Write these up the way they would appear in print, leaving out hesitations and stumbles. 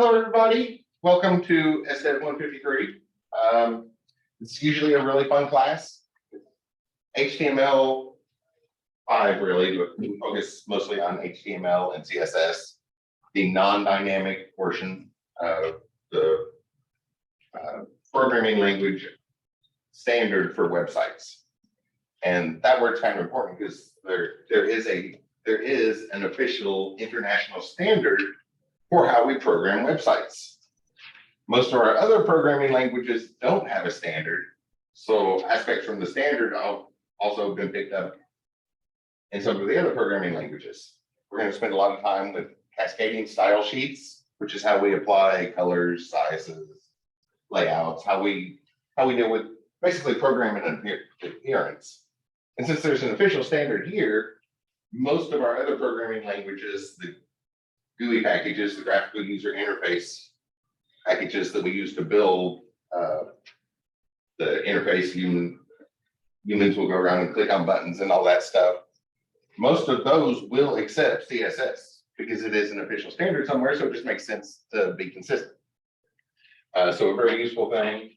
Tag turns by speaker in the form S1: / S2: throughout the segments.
S1: Hello, everybody. Welcome to SDEV 153. It's usually a really fun class. HTML5 really, but we focus mostly on HTML and CSS, the non-dynamic portion of the programming language standard for websites. And that word's kind of important because there is an official international standard for how we program websites. Most of our other programming languages don't have a standard, so aspects from the standard have also been picked up in some of the other programming languages. We're going to spend a lot of time with cascading style sheets, which is how we apply colors, sizes, layouts, how we deal with basically programming and appearance. And since there's an official standard here, most of our other programming languages, the GUI packages, the graphical user interface packages that we use to build the interface, humans will go around and click on buttons and all that stuff. Most of those will accept CSS because it is an official standard somewhere, so it just makes sense to be consistent. So a very useful thing.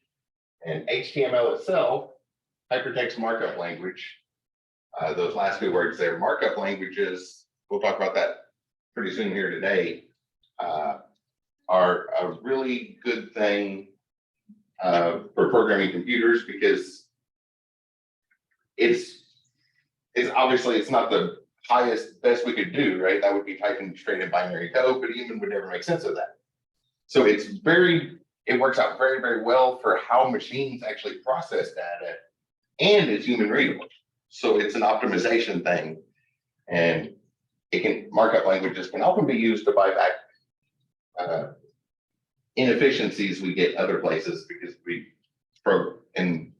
S1: And HTML itself, hypertext markup language, those last two words there, markup languages, we'll talk about that pretty soon here today, are a really good thing for programming computers because it's obviously it's not the best we could do, right? That would be typing straight in binary code, but even would never make sense of that. So it works out very, very well for how machines actually process data, and it's human readable. So it's an optimization thing, and markup languages can often be used to buy back inefficiencies we get other places because in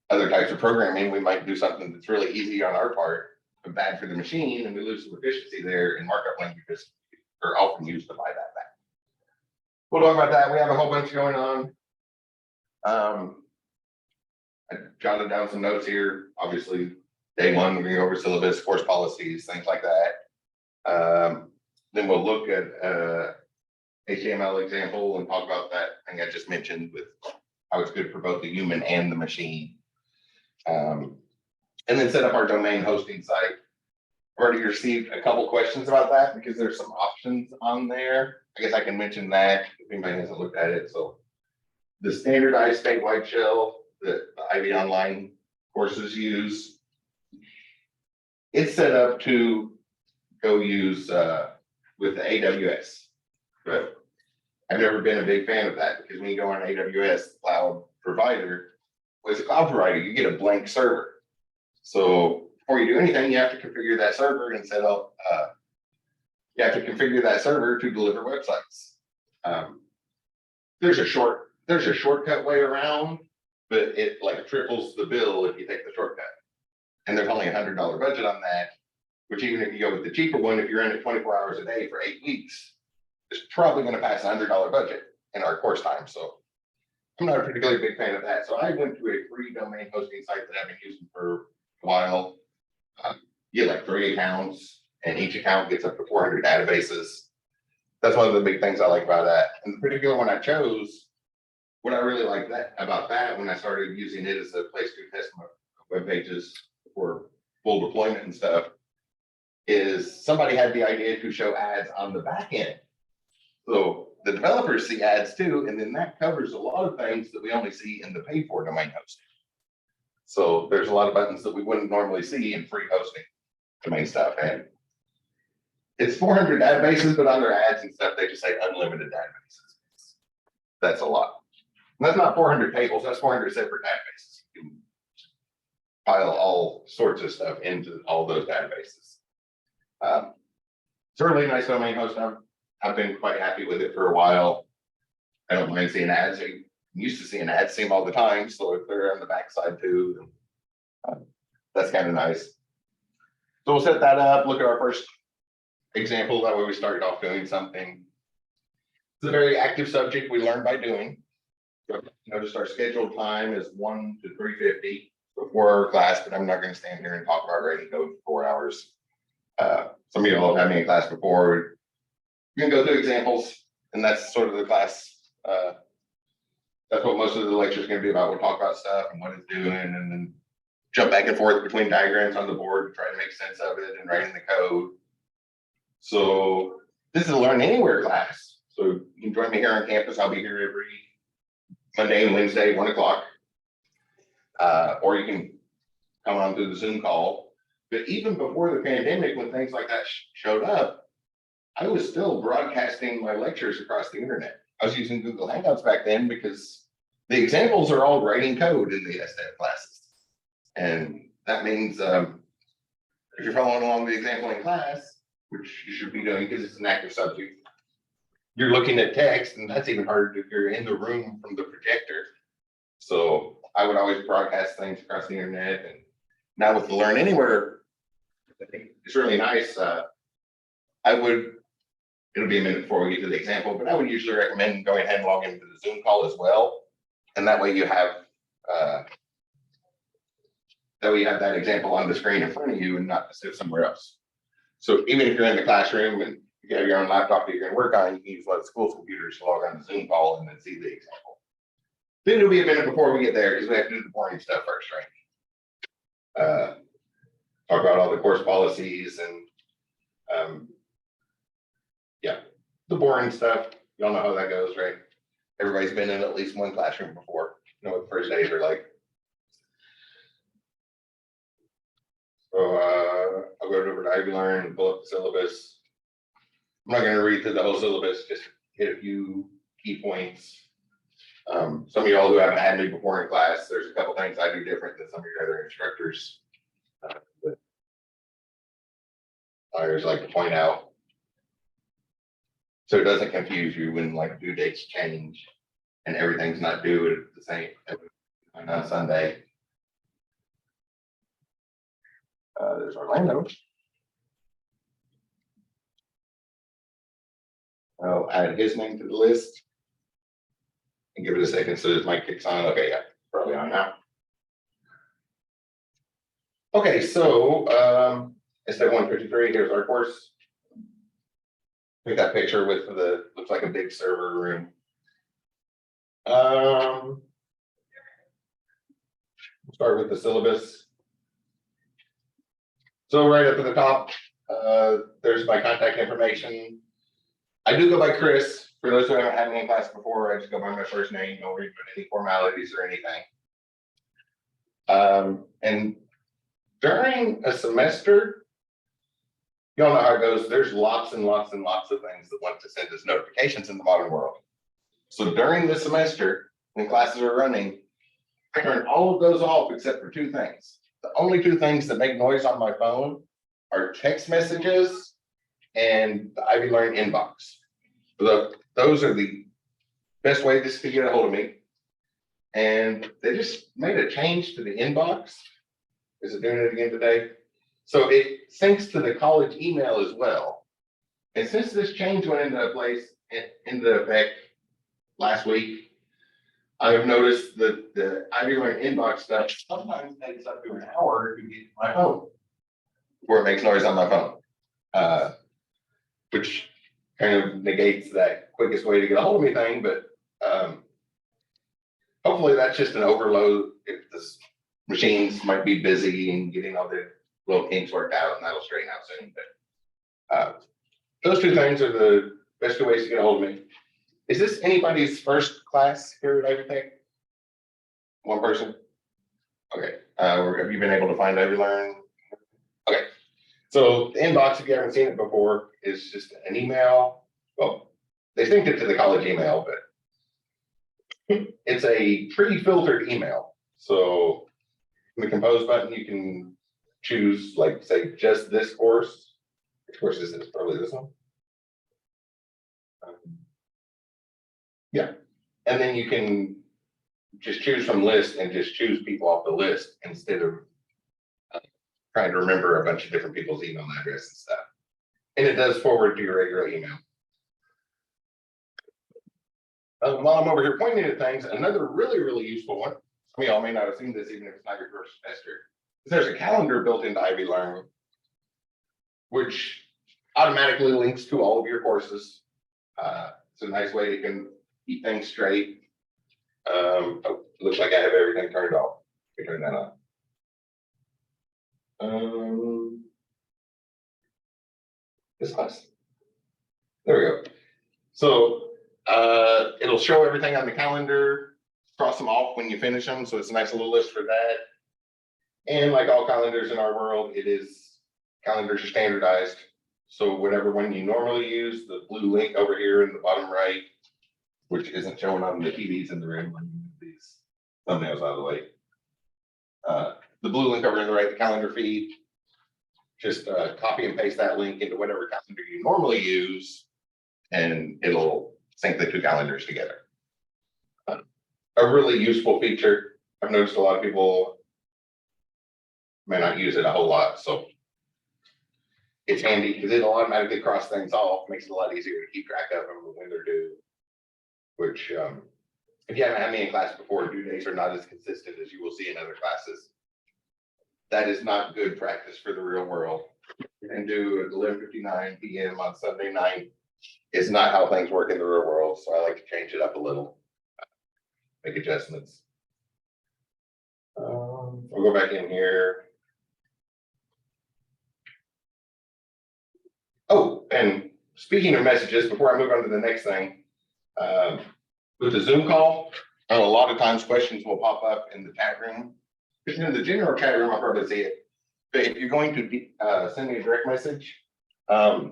S1: other types of programming, we might do something that's really easy on our part, but bad for the machine, and we lose some efficiency there, and markup languages are often used to buy that back. We'll talk about that. We have a whole bunch going on. I jotted down some notes here. Obviously, day one, we're going to go over syllabus, course policies, things like that. Then we'll look at HTML example and talk about that thing I just mentioned with how it's good for both the human and the machine. And then set up our domain hosting site. I've already received a couple questions about that because there's some options on there. I guess I can mention that if anybody hasn't looked at it. So the standardized statewide shell that the Ivy Online courses use, it's set up to go use with the AWS, but I've never been a big fan of that because when you go on AWS cloud provider, as a cloud provider, you get a blank server. So before you do anything, you have to configure that server and set up. You have to configure that server to deliver websites. There's a shortcut way around, but it like triples the bill if you take the shortcut. And there's only $100 budget on that, which even if you go with the cheaper one, if you're in it 24 hours a day for 8 weeks, it's probably going to pass $100 budget in our course time. So I'm not a particularly big fan of that. So I went to a free domain hosting site that I've been using for a while. You get like 3 accounts, and each account gets up to 400 databases. That's one of the big things I like about that. And the particular one I chose, what I really like about that when I started using it as a place to test my web pages for full deployment and stuff, is somebody had the idea to show ads on the back end. So the developers see ads too, and then that covers a lot of things that we only see in the paid for domain hosting. So there's a lot of buttons that we wouldn't normally see in free hosting domain stuff. And it's 400 databases, but on their ads and stuff, they just say unlimited databases. That's a lot. And that's not 400 tables, that's 400 separate databases. You can pile all sorts of stuff into all those databases. It's a really nice domain host. I've been quite happy with it for a while. I don't mind seeing ads. I'm used to seeing ads, see them all the time. So if they're on the backside too, that's kind of nice. So we'll set that up, look at our first example. That way we started off doing something. It's a very active subject we learn by doing. Notice our scheduled time is 1 to 3:50 before our class, but I'm not going to stand here and talk about writing code for 4 hours. Some of you all have had me in class before. You can go through examples And that's sort of the class. That's what most of the lecture is going to be about. We'll talk about stuff and what it's doing, and then jump back and forth between diagrams on the board to try to make sense of it and writing the code. So this is a Learn Anywhere class. So you can join me here on campus. I'll be here every Monday and Wednesday, 1 o'clock. Or you can come on through the Zoom call. But even before the pandemic, when things like that showed up, I was still broadcasting my lectures across the internet. I was using Google Hangouts back then because the examples are all writing code in the SDEV classes. And that means if you're following along the example in class, which you should be doing because it's an active subject, you're looking at text, and that's even harder if you're in the room from the projector. So I would always broadcast things across the internet. And now with the Learn Anywhere, I think it's really nice. It'll be a minute before we get to the example, but I would usually recommend going ahead and log into the Zoom call as well. And that way you have that example on the screen in front of you and not to sit somewhere else. So even if you're in the classroom and you have your own laptop that you're going to work on, you can use one of the school's computers to log on to Zoom call and then see the example. Then it'll be a minute before we get there because we have to do the boring stuff first, right? Talk about all the course policies and yeah, the boring stuff. Y'all know how that goes, right? Everybody's been in at least one classroom before. You know what the first days are like. So I'll go over to Ivy Learn and pull up the syllabus. I'm not going to read through the whole syllabus, just hit a few key points. Some of y'all who haven't had me before in class, there's a couple things I do different than some of your other instructors. But I always like to point out, so it doesn't confuse you when like due dates change and everything's not due at the same on Sunday. There's Orlando. I'll add his name to the list and give it a second so his mic kicks on. Okay, yeah, probably on now. Okay, so SDEV 153, here's our course. Take that picture with the, looks like a big server room. We'll start with the syllabus. So right up at the top, there's my contact information. I do go by Chris. For those who haven't had me in class before, I just go by my first name. No reason any formalities or anything. And during a semester, y'all know how it goes. There's lots and lots and lots of things that want to send us notifications in the modern world. So during the semester, when classes are running, I turn all of those off except for two things. The only two things that make noise on my phone are text messages and the Ivy Learn inbox. Those are the best ways to get a hold of me. And they just made a change to the inbox. Is it doing it again today? So it syncs to the college email as well. And since this change went into effect last week, I've noticed that the Ivy Learn inbox stuff sometimes takes up to an hour to get to my phone before it makes noise on my phone, which kind of negates that quickest way to get a hold of me thing. But hopefully that's just an overload. If the machines might be busy and getting all the little kinks worked out, and that'll straighten out soon. But those two things are the best two ways to get a hold of me. Is this anybody's first class here at Ivy Tech? One person? Okay. Have you been able to find Ivy Learn? Okay. So the inbox, if you haven't seen it before, is just an email. Well, they synced it to the college email, but it's a pre-filtered email. So in the compose button, you can choose, like, say, just this course. Which course is this? Probably this one. Yeah. And then you can just choose from list and just choose people off the list instead of trying to remember a bunch of different people's email addresses and stuff. And it does forward to your regular email. While I'm over here pointing at things, another really, really useful one, some of y'all may not have seen this even if it's not your first semester, is there's a calendar built into Ivy Learn, which automatically links to all of your courses. It's a nice way to keep things straight. Oh, looks like I have everything turned off. Let me turn that on. This class. There we go. So it'll show everything on the calendar, cross them off when you finish them. So it's a nice little list for that. And like all calendars in our world, calendars are standardized. So whatever one you normally use, the blue link over here in the bottom right, which isn't showing on the TVs in the room, let me move these thumbnails out of the way. The blue link over in the right, the calendar feed, just copy and paste that link into whatever calendar you normally use, and it'll sync the two calendars together. A really useful feature. I've noticed a lot of people may not use it a whole lot, so it's handy because it'll automatically cross things off, makes it a lot easier to keep track of them when they're due. Which, if you haven't had me in class before, due dates are not as consistent as you will see in other classes. That is not good practice for the real world. And due at 11:59 p.m. on Sunday night is not how things work in the real world. So I like to change it up a little, make adjustments. We'll go back in here. Oh, and speaking of messages, before I move on to the next thing, with the Zoom call, a lot of times questions will pop up in the chat room. In the general chat room, I'll probably see it. But if you're going to send me a direct message, I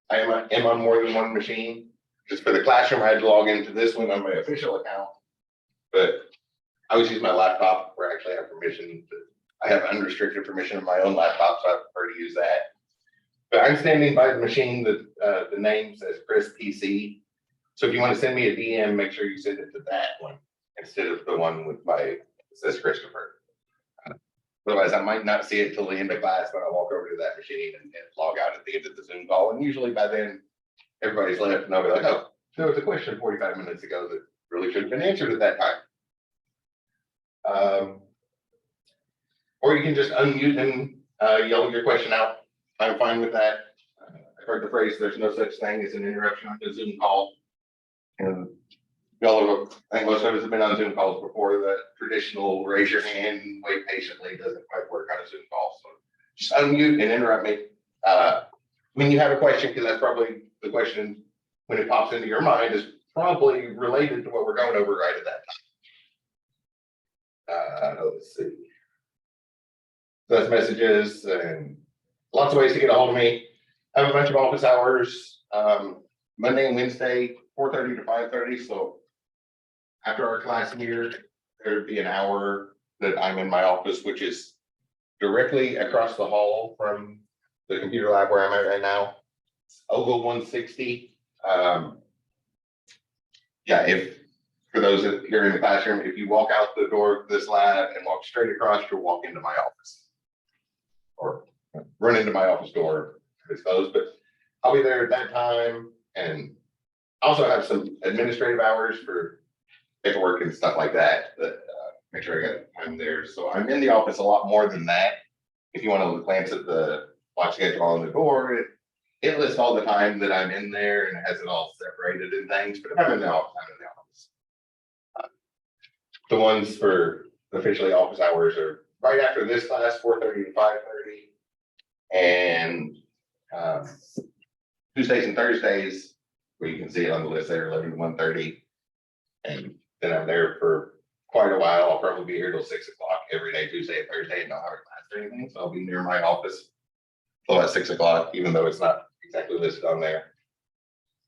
S1: am on more than one machine. Just for the classroom, I had to log into this one on my official account. But I always use my laptop where I actually have permission. I have unrestricted permission on my own laptop, so I prefer to use that. But I'm standing by the machine that the name says Chris PC. So if you want to send me a DM, make sure you send it to that one instead of the one with that says Christopher. Otherwise, I might not see it till the end of class, but I'll walk over to that machine and log out at the end of the Zoom call. And usually by then, everybody's left and I'll be like, oh, there was a question 45 minutes ago that really should have been answered at that time. Or you can just unmute and yell your question out. I'm fine with that. I've heard the phrase, there's no such thing as an interruption on a Zoom call. And I think most of us have been on Zoom calls before. The traditional raise your hand and wait patiently doesn't quite work on a Zoom call. So just unmute and interrupt me when you have a question, because that's probably the question when it pops into your mind is probably related to what we're going over right at that time. Let's see. So that's messages and lots of ways to get a hold of me. I have a bunch of office hours, Monday and Wednesday, 4:30 to 5:30. So after our class here, there'd be an hour that I'm in my office, which is directly across the hall from the computer lab where I'm at right now. It's Oval 160. Yeah, for those that here in the classroom, if you walk out the door of this lab and walk straight across, you'll walk into my office. Or run into my office door if it's closed, but I'll be there at that time. And also have some administrative hours for paperwork and stuff like that, make sure I got time there. So I'm in the office a lot more than that. If you want to glance at the watch schedule on the door, it lists all the time that I'm in there and it has it all separated and things, but if I'm in the office, I'm in the office. The ones for officially office hours are right after this class, 4:30 to 5:30. And Tuesdays and Thursdays, where you can see it on the list there, 11 to 1:30. And then I'm there for quite a while. I'll probably be here till 6 o'clock every day, Tuesday and Thursday, and not have a class or anything. So I'll be near my office till at 6 o'clock, even though it's not exactly listed on there.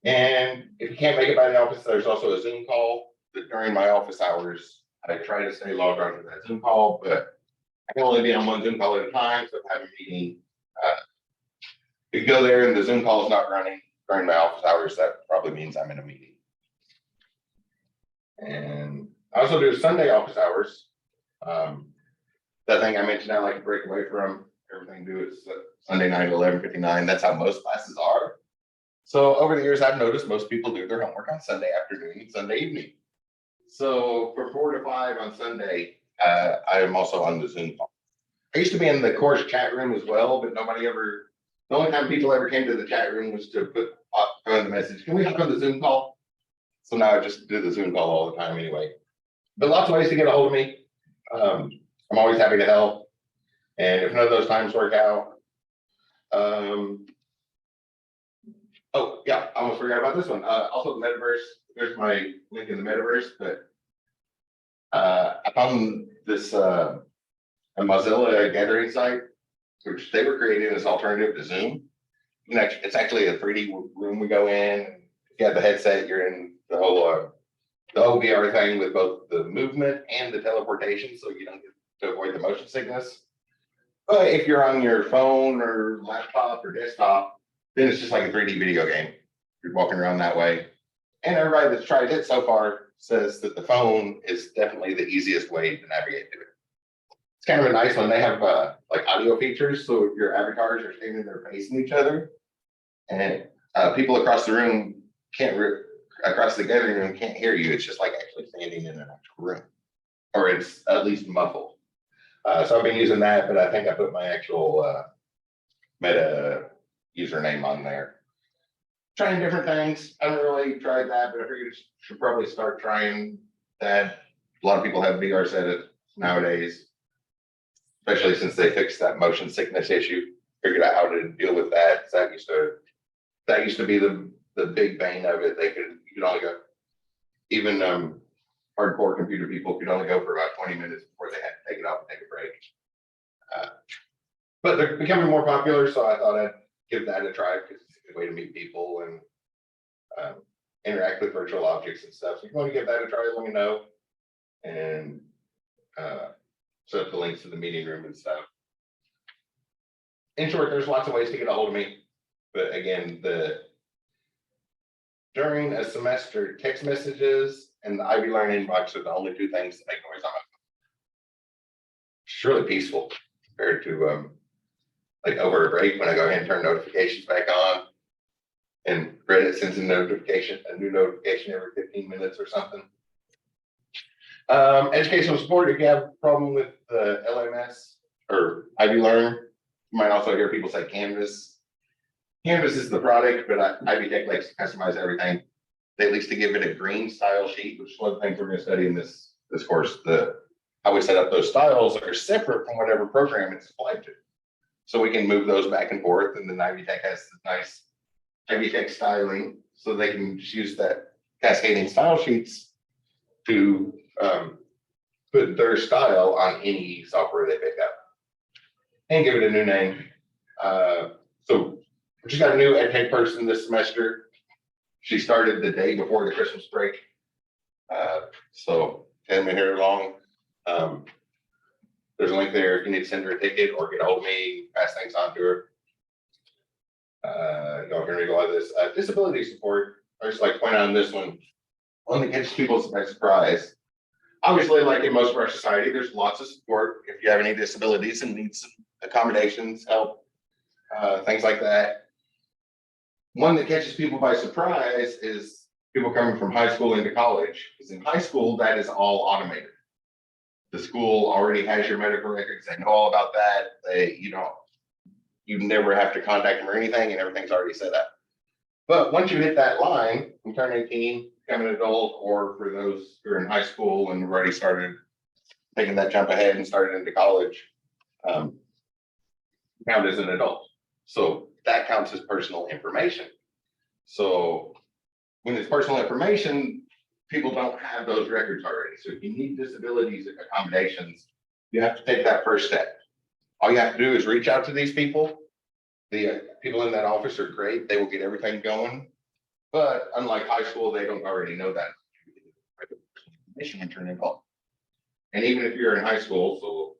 S1: And if you can't make it by the office, there's also a Zoom call that during my office hours, I try to stay logged on to that Zoom call, but I can only be on one Zoom call at a time. So if I have a meeting, if you go there and the Zoom call is not running during my office hours, that probably means I'm in a meeting. And I also do Sunday office hours. That thing I mentioned, I like to break away from everything. Do it Sunday night, 11:59. That's how most classes are. So over the years, I've noticed most people do their homework on Sunday afternoon and Sunday evening. So for 4 to 5 on Sunday, I am also on the Zoom call. I used to be in the course chat room as well, but the only time people ever came to the chat room was to put send a message, can we hop on the Zoom call? So now I just do the Zoom call all the time anyway. But lots of ways to get a hold of me. I'm always happy to help. And if none of those times work out, oh yeah, I almost forgot about this one. Also the metaverse, there's my link in the metaverse, but I found this a Mozilla gathering site, which they were creating this alternative to Zoom. You know, it's actually a 3D room we go in. If you have the headset, you're in the whole VR thing with both the movement and the teleportation, so you don't get to avoid the motion sickness. But if you're on your phone or laptop or desktop, then it's just like a 3D video game. You're walking around that way. And everybody that's tried it so far says that the phone is definitely the easiest way to navigate to it. It's kind of a nice one. They have like audio features, so your avatars are standing there facing each other, and people across the room across the gathering room can't hear you. It's just like actually standing in an actual room, or it's at least muffled. So I've been using that, but I think I put my actual Meta username on there. Trying different things. I haven't really tried that, but I figured I should probably start trying that. A lot of people have VR setups nowadays, especially since they fixed that motion sickness issue. Figured out how to deal with that. That used to be the big bane of it. You could only go, even hardcore computer people could only go for about 20 minutes before they had to take it off and take a break. But they're becoming more popular, so I thought I'd give that a try because it's a good way to meet people and interact with virtual objects and stuff. So if you want to give that a try, let me know. And set up the links to the meeting room and stuff. In short, there's lots of ways to get a hold of me. But again, during a semester, text messages and the Ivy Learn inbox are the only two things that make noise on my phone. It's really peaceful compared to like over a break when I go ahead and turn notifications back on, and Reddit sends a new notification every 15 minutes or something. Educational support, if you have a problem with the LMS or Ivy Learn, you might also hear people say Canvas. Canvas is the product, but Ivy Tech likes to customize everything. They at least to give it a green style sheet, which is one of the things we're going to study in this course. How we set up those styles are separate from whatever program it's applied to. So we can move those back and forth, and then Ivy Tech has this nice Ivy Tech styling, so they can just use that cascading style sheets to put their style on any software they pick up and give it a new name. So we just got a new EdTech person this semester. She started the day before the Christmas break. So 10 minutes here long. There's a link there if you need to send her a ticket or get a hold of me, pass things on to her. You know, if you're going to go on this disability support, I just like to point out on this one that catches people by surprise. Obviously, like in most of our society, there's lots of support if you have any disabilities and need some accommodations, help, things like that. One that catches people by surprise is people coming from high school into college, because in high school, that is all automated. The school already has your medical records. They know all about that. You never have to contact them or anything, and everything's already set up. But once you hit that line, you turn 18, become an adult, or for those who are in high school and have already started taking that jump ahead and started into college, count as an adult. So that counts as personal information. So when it's personal information, people don't have those records already. So if you need disabilities accommodations, you have to take that first step. All you have to do is reach out to these people. The people in that office are great. They will get everything going. But unlike high school, they don't already know that. And even if you're in high school, so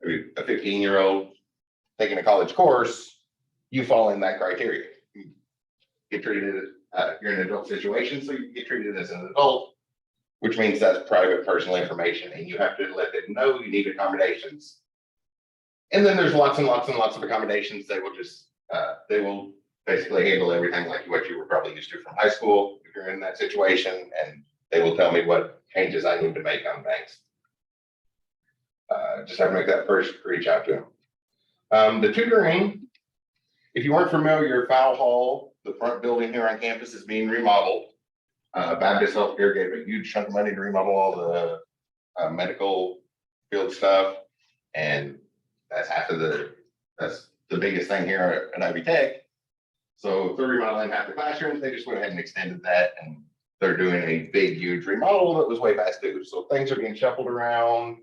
S1: maybe a 15-year-old taking a college course, you fall in that criteria. You get treated you're in an adult situation, so you get treated as an adult, which means that's private personal information, and you have to let them know you need accommodations. And then there's lots and lots and lots of accommodations. They will basically handle everything like what you were probably used to from high school if you're in that situation, and they will tell me what changes I need to make on things. Just have to make that first reach out to them. The tutoring, if you weren't familiar, Fowl Hall, the front building here on campus is being remodeled. Baptist Healthcare gave a huge chunk of money to remodel all the medical field stuff. And that's that's the biggest thing here at Ivy Tech. So if they're remodeling half the classrooms, they just went ahead and extended that, and they're doing a big, huge remodel that was way past due. So things are being shuffled around,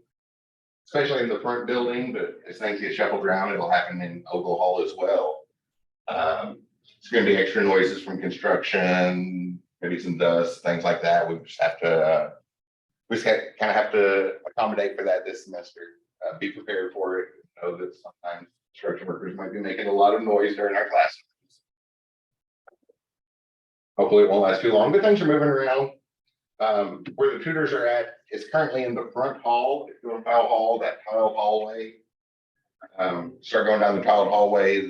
S1: especially in the front building, but as things get shuffled around, it'll happen in Ogle Hall as well. It's gonna be extra noises from construction, maybe some dust, things like that. We just have to, kind of have to accommodate for that this semester. Be prepared for it. Know that sometimes construction workers might be making a lot of noise during our classes. Hopefully it won't last too long, but things are moving around. Where the tutors are at is currently in the front hall. If you're in Powell Hall, that tiled hallway. Start going down the tiled hallway,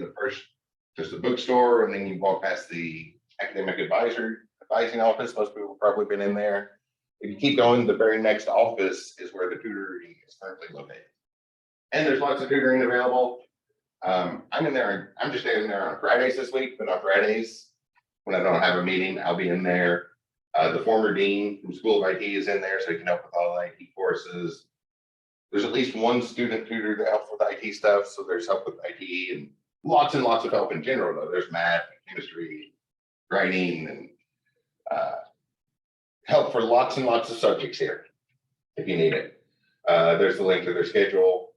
S1: there's the bookstore, and then you walk past the academic advising office. Most people have probably been in there. If you keep going, the very next office is where the tutoring is currently located. And there's lots of tutoring available. I'm in there, I'm just in there on Fridays this week, but on Fridays, when I don't have a meeting, I'll be in there. The former dean from School of IT is in there, so he can help with all the IT courses. There's at least one student tutor that helps with IT stuff, so there's help with IT and lots of help in general, though. There's math, chemistry, writing, and help for lots and lots of subjects here, if you need it. There's the link to their schedule.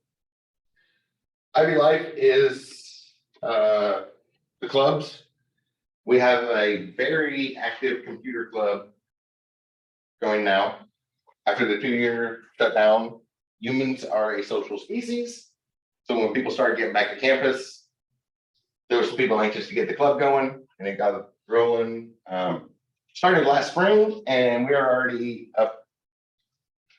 S1: Ivy Life is the clubs. We have a very active computer club going now. After the 2-year shutdown, humans are a social species. So when people started getting back to campus, there were some people anxious to get the club going, and it got rolling. Started last spring, and we are already up.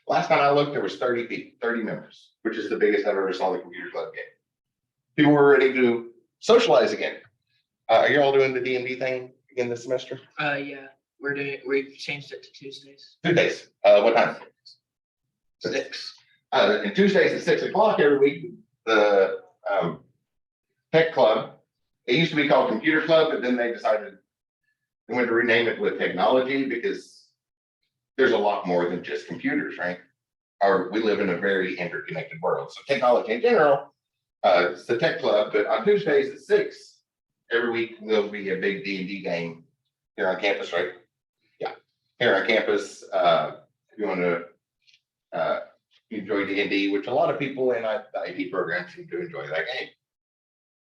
S1: Last time I looked, there was 30 members, which is the biggest I've ever saw the computer club get. People were ready to socialize again. Are you all doing the D&D thing again this semester?
S2: Yeah, we've changed it to Tuesdays.
S1: Tuesdays. What time?
S2: 6.
S1: And Tuesdays at 6 o'clock every week. The tech club. It used to be called Computer Club, but then they decided they wanted to rename it with technology because there's a lot more than just computers, right? We live in a very interconnected world. So technology in general, it's the tech club, but on Tuesdays at 6 every week, there'll be a big D&D game here on campus, right? Yeah, here on campus. If you want to enjoy D&D, which a lot of people in the IT program seem to enjoy that game.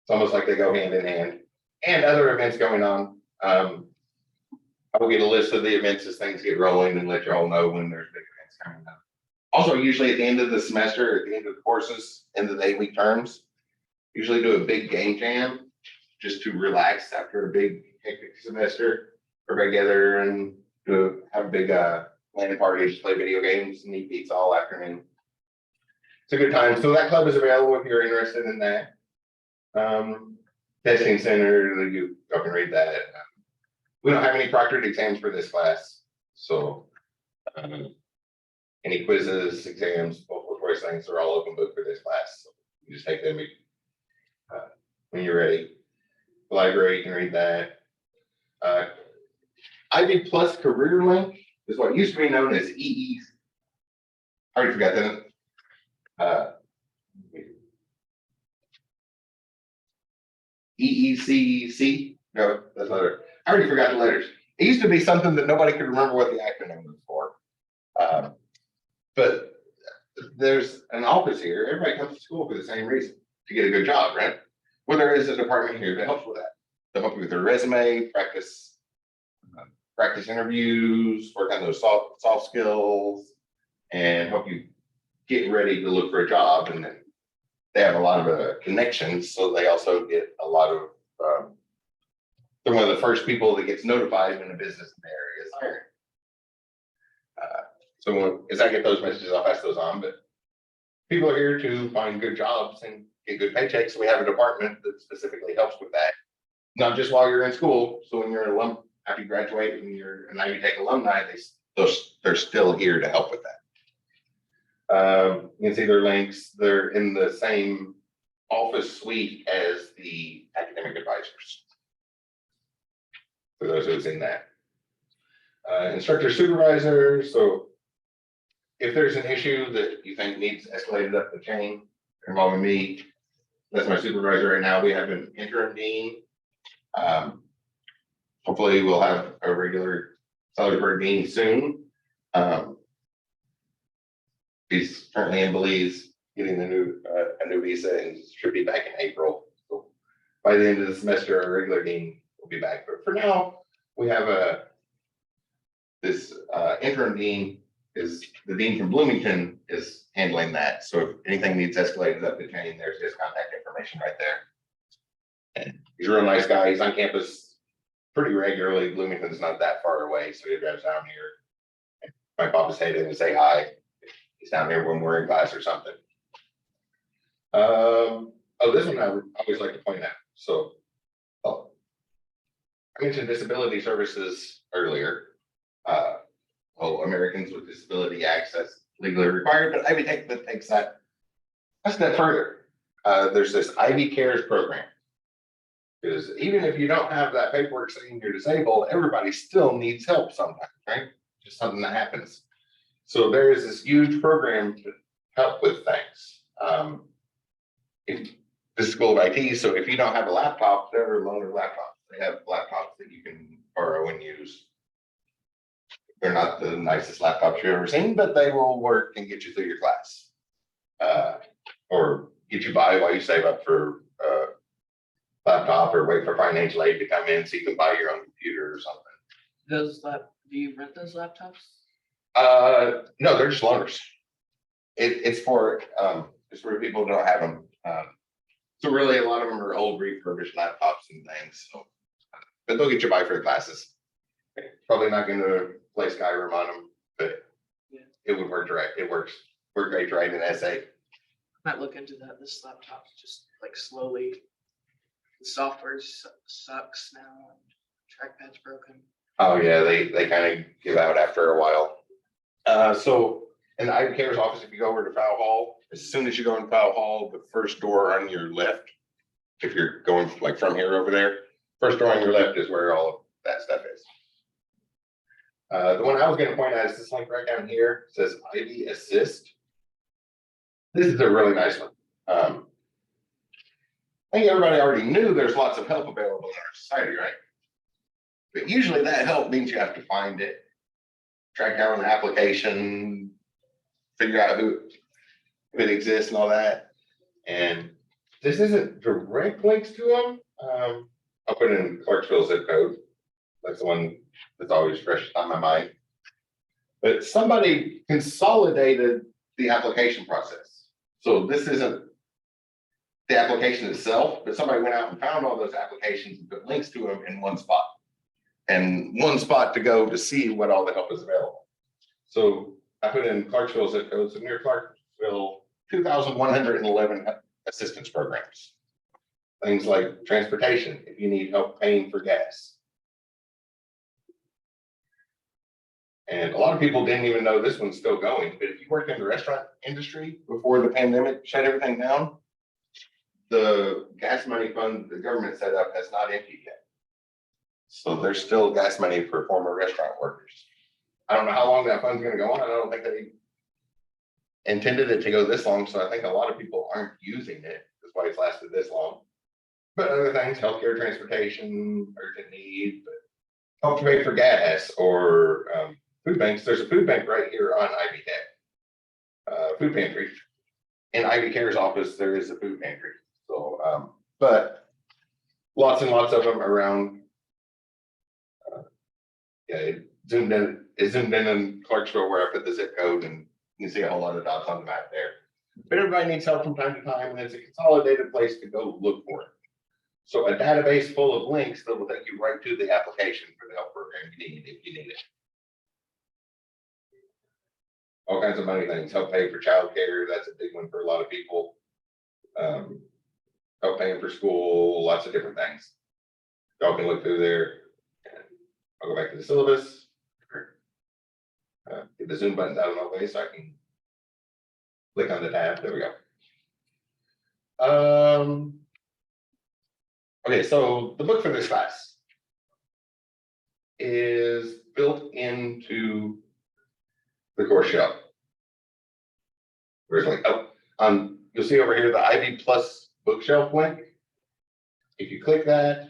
S1: It's almost like they go hand in hand. And other events going on. I will get a list of the events as things get rolling and let you all know when there's big events coming up. Also, usually at the end of the semester, at the end of the courses, end of the 8-week terms, usually do a big game jam just to relax after a big hectic semester. Everybody together and have a big landing party, just play video games and eat pizza all afternoon. It's a good time. So that club is available if you're interested in that. Testing center, you can read that. We don't have any proctored exams for this class. So any quizzes, exams, multiple choice things are all open book for this class. So you just take them when you're ready. The library, you can read that. Ivy Plus Career Link is what used to be known as EE. I already forgot that. EECC? No, that's not it. I already forgot the letters. It used to be something that nobody could remember what the acronym was for. But there's an office here. Everybody comes to school for the same reason, to get a good job, right? Well, there is a department here that helps with that. To help you with your resume, practice interviews, work on those soft skills, and help you get ready to look for a job. And then they have a lot of connections, so they also get a lot of. They're one of the first people that gets notified when a business in the area is hiring. So as I get those messages, I'll pass those on. But people are here to find good jobs and get good paychecks. So we have a department that specifically helps with that. Not just while you're in school. So when you're an alum, after you graduate, when you're an Ivy Tech alumni, they're still here to help with that. You can see their links. They're in the same office suite as the academic advisors. for those who've seen that. Instructor Supervisor, so if there's an issue that you think needs escalated up the chain involving me, that's my supervisor right now. We have an interim dean. Hopefully we'll have a regular salary for dean soon. He's currently in Belize getting a new visa and should be back in April. So by the end of the semester, our regular dean will be back. But for now, we have this interim dean is the dean from Bloomington is handling that. So if anything needs escalated up the chain, there's his contact information right there. And he's a real nice guy. He's on campus pretty regularly. Bloomington's not that far away, so he drives down here. My pop his head in and say hi. He's down here when we're in class or something. This one I would always like to point out. So, I mentioned disability services earlier. Americans with disability access legally required, but Ivy Tech takes that a step further. There's this Ivy Cares program. Because even if you don't have that paperwork saying you're disabled, everybody still needs help sometimes, right? Just something that happens. So there is this huge program to help with things. This is School of IT, so if you don't have a laptop, there are loaner laptops. They have laptops that you can borrow and use. They're not the nicest laptops you've ever seen, but they will work and get you through your class. Or get you by while you save up for a laptop or wait for financial aid to come in so you can buy your own computer or something.
S2: Do you rent those laptops?
S1: No, they're just loaners. It's for people who don't have them. So really a lot of them are old refurbished laptops and things. So, but they'll get you by for the classes. Probably not going to play Skyrim on them, but
S2: yeah,
S1: it would work direct. It works great to write an essay.
S2: Might look into that. This laptop just like slowly, the software sucks now and trackpad's broken.
S1: Oh yeah, they kind of give out after a while. So in the Ivy Cares office, if you go over to Fowl Hall, as soon as you go in Fowl Hall, the first door on your left, if you're going like from here over there, first door on your left is where all of that stuff is. The one I was going to point out is this link right down here. It says Ivy Assist. This is a really nice one. I think everybody already knew there's lots of help available in our society, right? But usually that help means you have to find it, track down the application, figure out if it exists and all that. And this isn't direct links to them. I'll put in Clarksville zip code. That's the one that's always fresh on my mind. But somebody consolidated the application process. So this isn't the application itself, but somebody went out and found all those applications and put links to them in one spot. And one spot to go to see what all the help is available. So I put in Clarksville zip code. So near Clarksville, 2,111 assistance programs. Things like transportation, if you need help paying for gas. And a lot of people didn't even know this one's still going, but if you worked in the restaurant industry before the pandemic shut everything down, the gas money fund the government set up has not emptied yet. So there's still gas money for former restaurant workers. I don't know how long that fund's gonna go on. I don't think they intended it to go this long, so I think a lot of people aren't using it. That's why it's lasted this long. But other things, healthcare, transportation, urgent need, but help to pay for gas or food banks. There's a food bank right here on Ivy Tech, food pantry. In Ivy Cares office, there is a food pantry. So, but lots and lots of them around. Yeah, it zoomed in Clarksville where I put the zip code, and you can see a whole lot of dots on the map there. But everybody needs help from time to time, and it's a consolidated place to go look for it. So a database full of links that will take you right to the application for the help program you need if you need it. All kinds of money things, help pay for childcare, that's a big one for a lot of people. Help paying for school, lots of different things. Y'all can look through there. I'll go back to the syllabus. Get the zoom buttons out of my way so I can click on the tab. There we go. Okay, so the book for this class. is built into the course shelf. Where's like, you'll see over here the Ivy Plus bookshelf link. If you click that,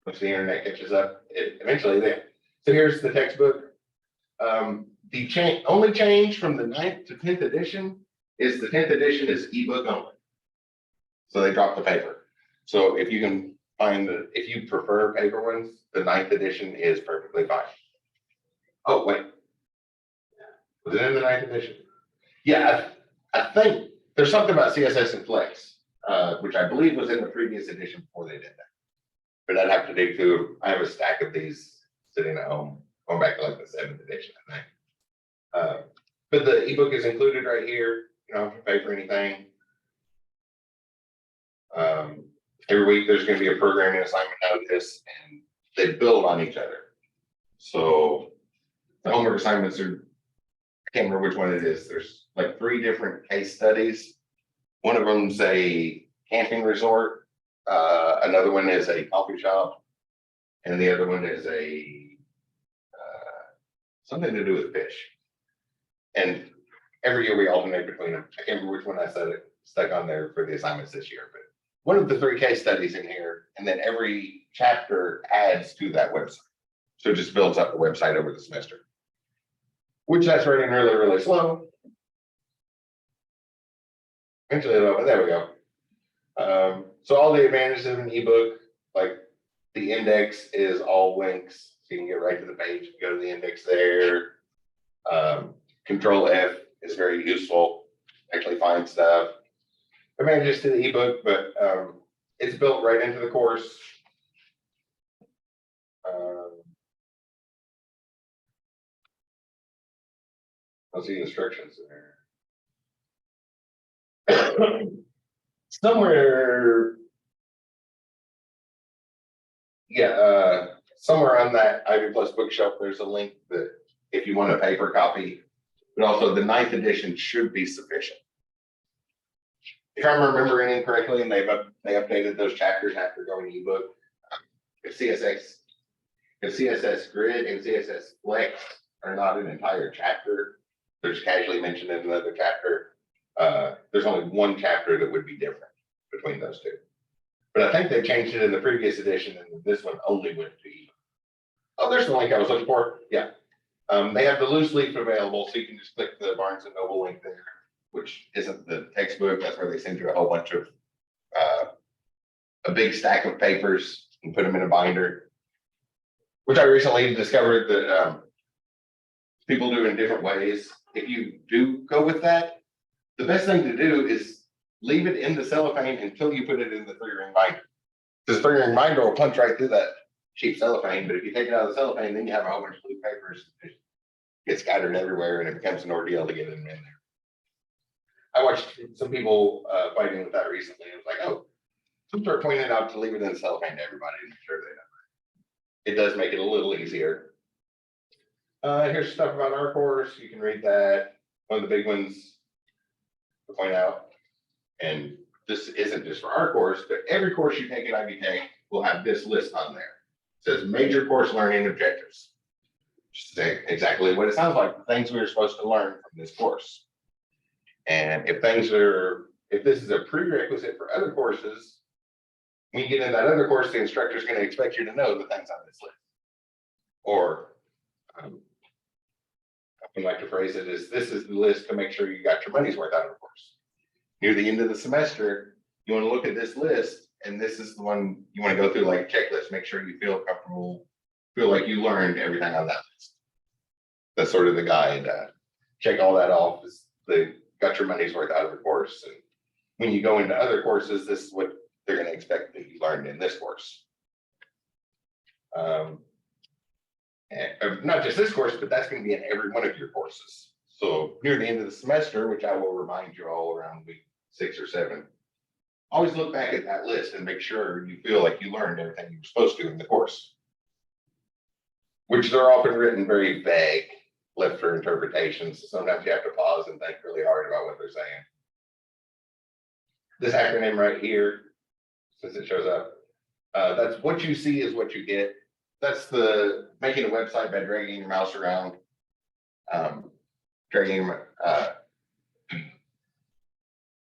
S1: once the internet catches up, it eventually there. So here's the textbook. The only change from the 9th to 10th edition is the 10th edition is ebook only. So they dropped the paper. So if you can find if you prefer paper ones, the 9th edition is perfectly fine. Oh, wait. Was it in the 9th edition? Yeah, I think there's something about CSS and Flex, which I believe was in the previous edition before they did that. But I'd have to dig through. I have a stack of these sitting at home, going back to like the 7th edition, I think. But the ebook is included right here. You don't have to pay for anything. Every week there's going to be a programming assignment out of this, and they build on each other. So the homework assignments are, I can't remember which one it is. There's like 3 different case studies. One of them's a camping resort. Another one is a coffee shop, and the other one is a something to do with fish. And every year we alternate between them. I can't remember which one I stuck on there for the assignments this year, but one of the 3 case studies in here, and then every chapter adds to that website. So it just builds up the website over the semester, which that's running really, really slow. Eventually, there we go. So all the advantages of an ebook, like the index is all links, so you can get right to the page, go to the index there. Control F is very useful, actually find stuff. Advantages to the ebook, but it's built right into the course. I'll see instructions there. Somewhere, yeah, somewhere on that Ivy Plus bookshelf, there's a link that if you want a paper copy, but also the 9th edition should be sufficient. If I'm remembering incorrectly, and they updated those chapters after going ebook. If CSS Grid and CSS Flex are not an entire chapter, they're just casually mentioned in another chapter. There's only one chapter that would be different between those 2. But I think they changed it in the previous edition, and this one only went to ebook. Oh, there's the link I was looking for. Yeah. They have the loose leaf available, so you can just click the Barnes and Noble link there, which isn't the textbook. That's where they send you a whole bunch of a big stack of papers and put them in a binder, which I recently discovered that people do in different ways. If you do go with that, the best thing to do is leave it in the cellophane until you put it in the 3-ring binder. Because 3-ring binder will punch right through that cheap cellophane, but if you take it out of the cellophane, then you have a whole bunch of blue papers that get scattered everywhere, and it becomes an ordeal to get them in there. I watched some people fighting with that recently. It was like, oh, some start pointing it out to leave it in the cellophane to everybody and make sure they know. It does make it a little easier. Here's stuff about our course. You can read that. One of the big ones to point out, and this isn't just for our course, but every course you take at IBK will have this list on there. It says major course learning objectives. Just say exactly what it sounds like, the things we are supposed to learn from this course. And if this is a prerequisite for other courses, when you get in that other course, the instructor is going to expect you to know the things on this list. Or I would like to phrase it as, this is the list to make sure you got your money's worth out of the course. Near the end of the semester, you want to look at this list, and this is the one you want to go through like a checklist, make sure you feel comfortable, feel like you learned everything on that list. That's sort of the guide. Check all that off. They got your money's worth out of the course. And when you go into other courses, this is what they're going to expect that you learned in this course. And not just this course, but that's going to be in every one of your courses. So near the end of the semester, which I will remind you all around week 6 or 7, always look back at that list and make sure you feel like you learned everything you were supposed to in the course. Which they're often written very vague, left for interpretations. Sometimes you have to pause and think really hard about what they're saying. This acronym right here since it shows up. That's what you see is what you get. That's the making a website by dragging your mouse around.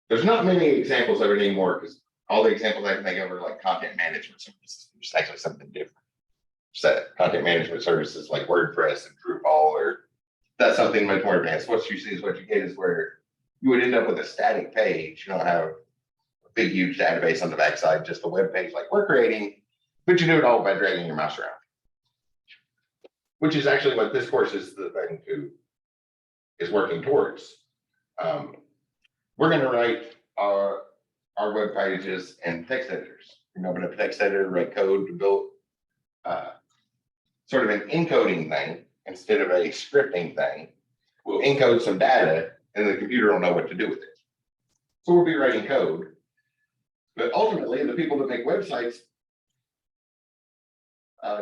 S1: There's not many examples of it anymore because all the examples I can think of are like content management services, which is actually something different. Set content management services like WordPress and Drupal, or that's something much more advanced. What you see is what you get is where you would end up with a static page. You don't have a big, huge database on the backside, just a web page like we're creating, but you do it all by dragging your mouse around, which is actually what this course is the thing to is working towards. We're going to write our web pages and text editors. We're going to open up a text editor, write code to build sort of an encoding thing instead of a scripting thing. We'll encode some data and the computer will know what to do with it. So we'll be writing code. But ultimately, the people that make websites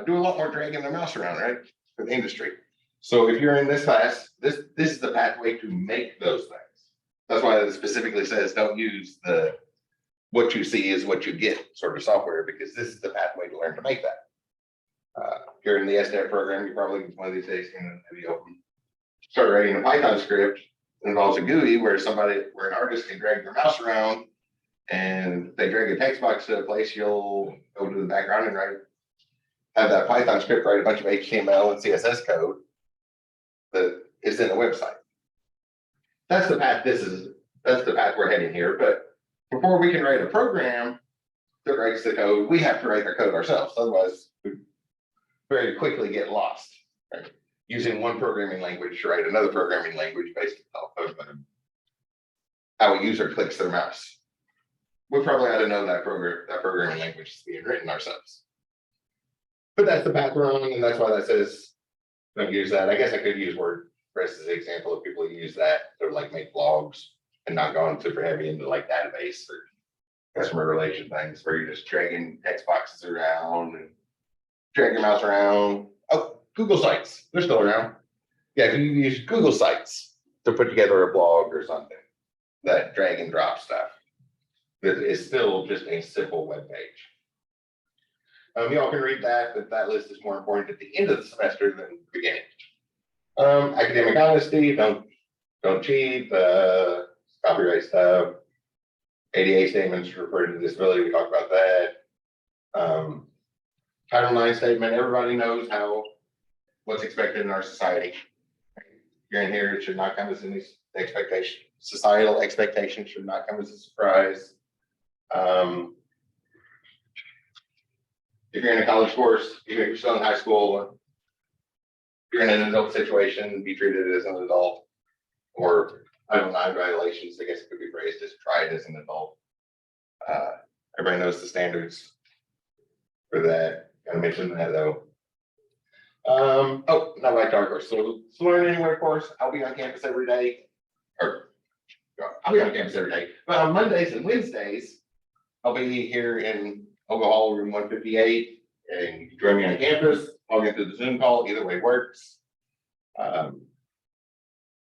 S1: do a lot more dragging their mouse around, right? For the industry. So if you're in this class, this is the pathway to make those things. That's why it specifically says don't use the what you see is what you get sort of software, because this is the pathway to learn to make that. If you're in the SDEV program, you probably one of these days can be open. Start writing a Python script that involves a GUI where an artist can drag their mouse around, and if they drag a text box to a place, you'll go to the background and have that Python script write a bunch of HTML and CSS code that is in the website. That's the path that's the path we're heading here. But before we can write a program that writes the code, we have to write the code ourselves. Otherwise, we very quickly get lost, right? Using one programming language to write another programming language based off of how a user clicks their mouse. We probably ought to know that programming language is being written ourselves. But that's the path we're on, and that's why that says don't use that. I guess I could use WordPress as an example of people who use that to like make blogs and not going super heavy into like database or customer relation things where you're just dragging text boxes around and drag your mouse around. Oh, Google Sites, they're still around. Yeah, if you use Google Sites to put together a blog or something, that drag and drop stuff, that is still just a simple web page. Y'all can read that, but that list is more important at the end of the semester than the beginning. Academic honesty, don't cheat, copyright stuff, ADA statements refer to disability, we talked about that. Title IX statement, everybody knows what's expected in our society. You're in here, it should not come as any expectation. Societal expectations should not come as a surprise. If you're in a college course, even if you're still in high school, if you're in an adult situation, be treated as an adult. Or Title IX violations, I guess it could be phrased as tried as an adult. Everybody knows the standards for that. Gotta mention that though. Oh, not back to our course. So Learn Anywhere course, I'll be on campus every day. I'll be on campus every day. But on Mondays and Wednesdays, I'll be here in Ogle Hall, room 158, and you can join me on campus. Log into the Zoom call, either way works.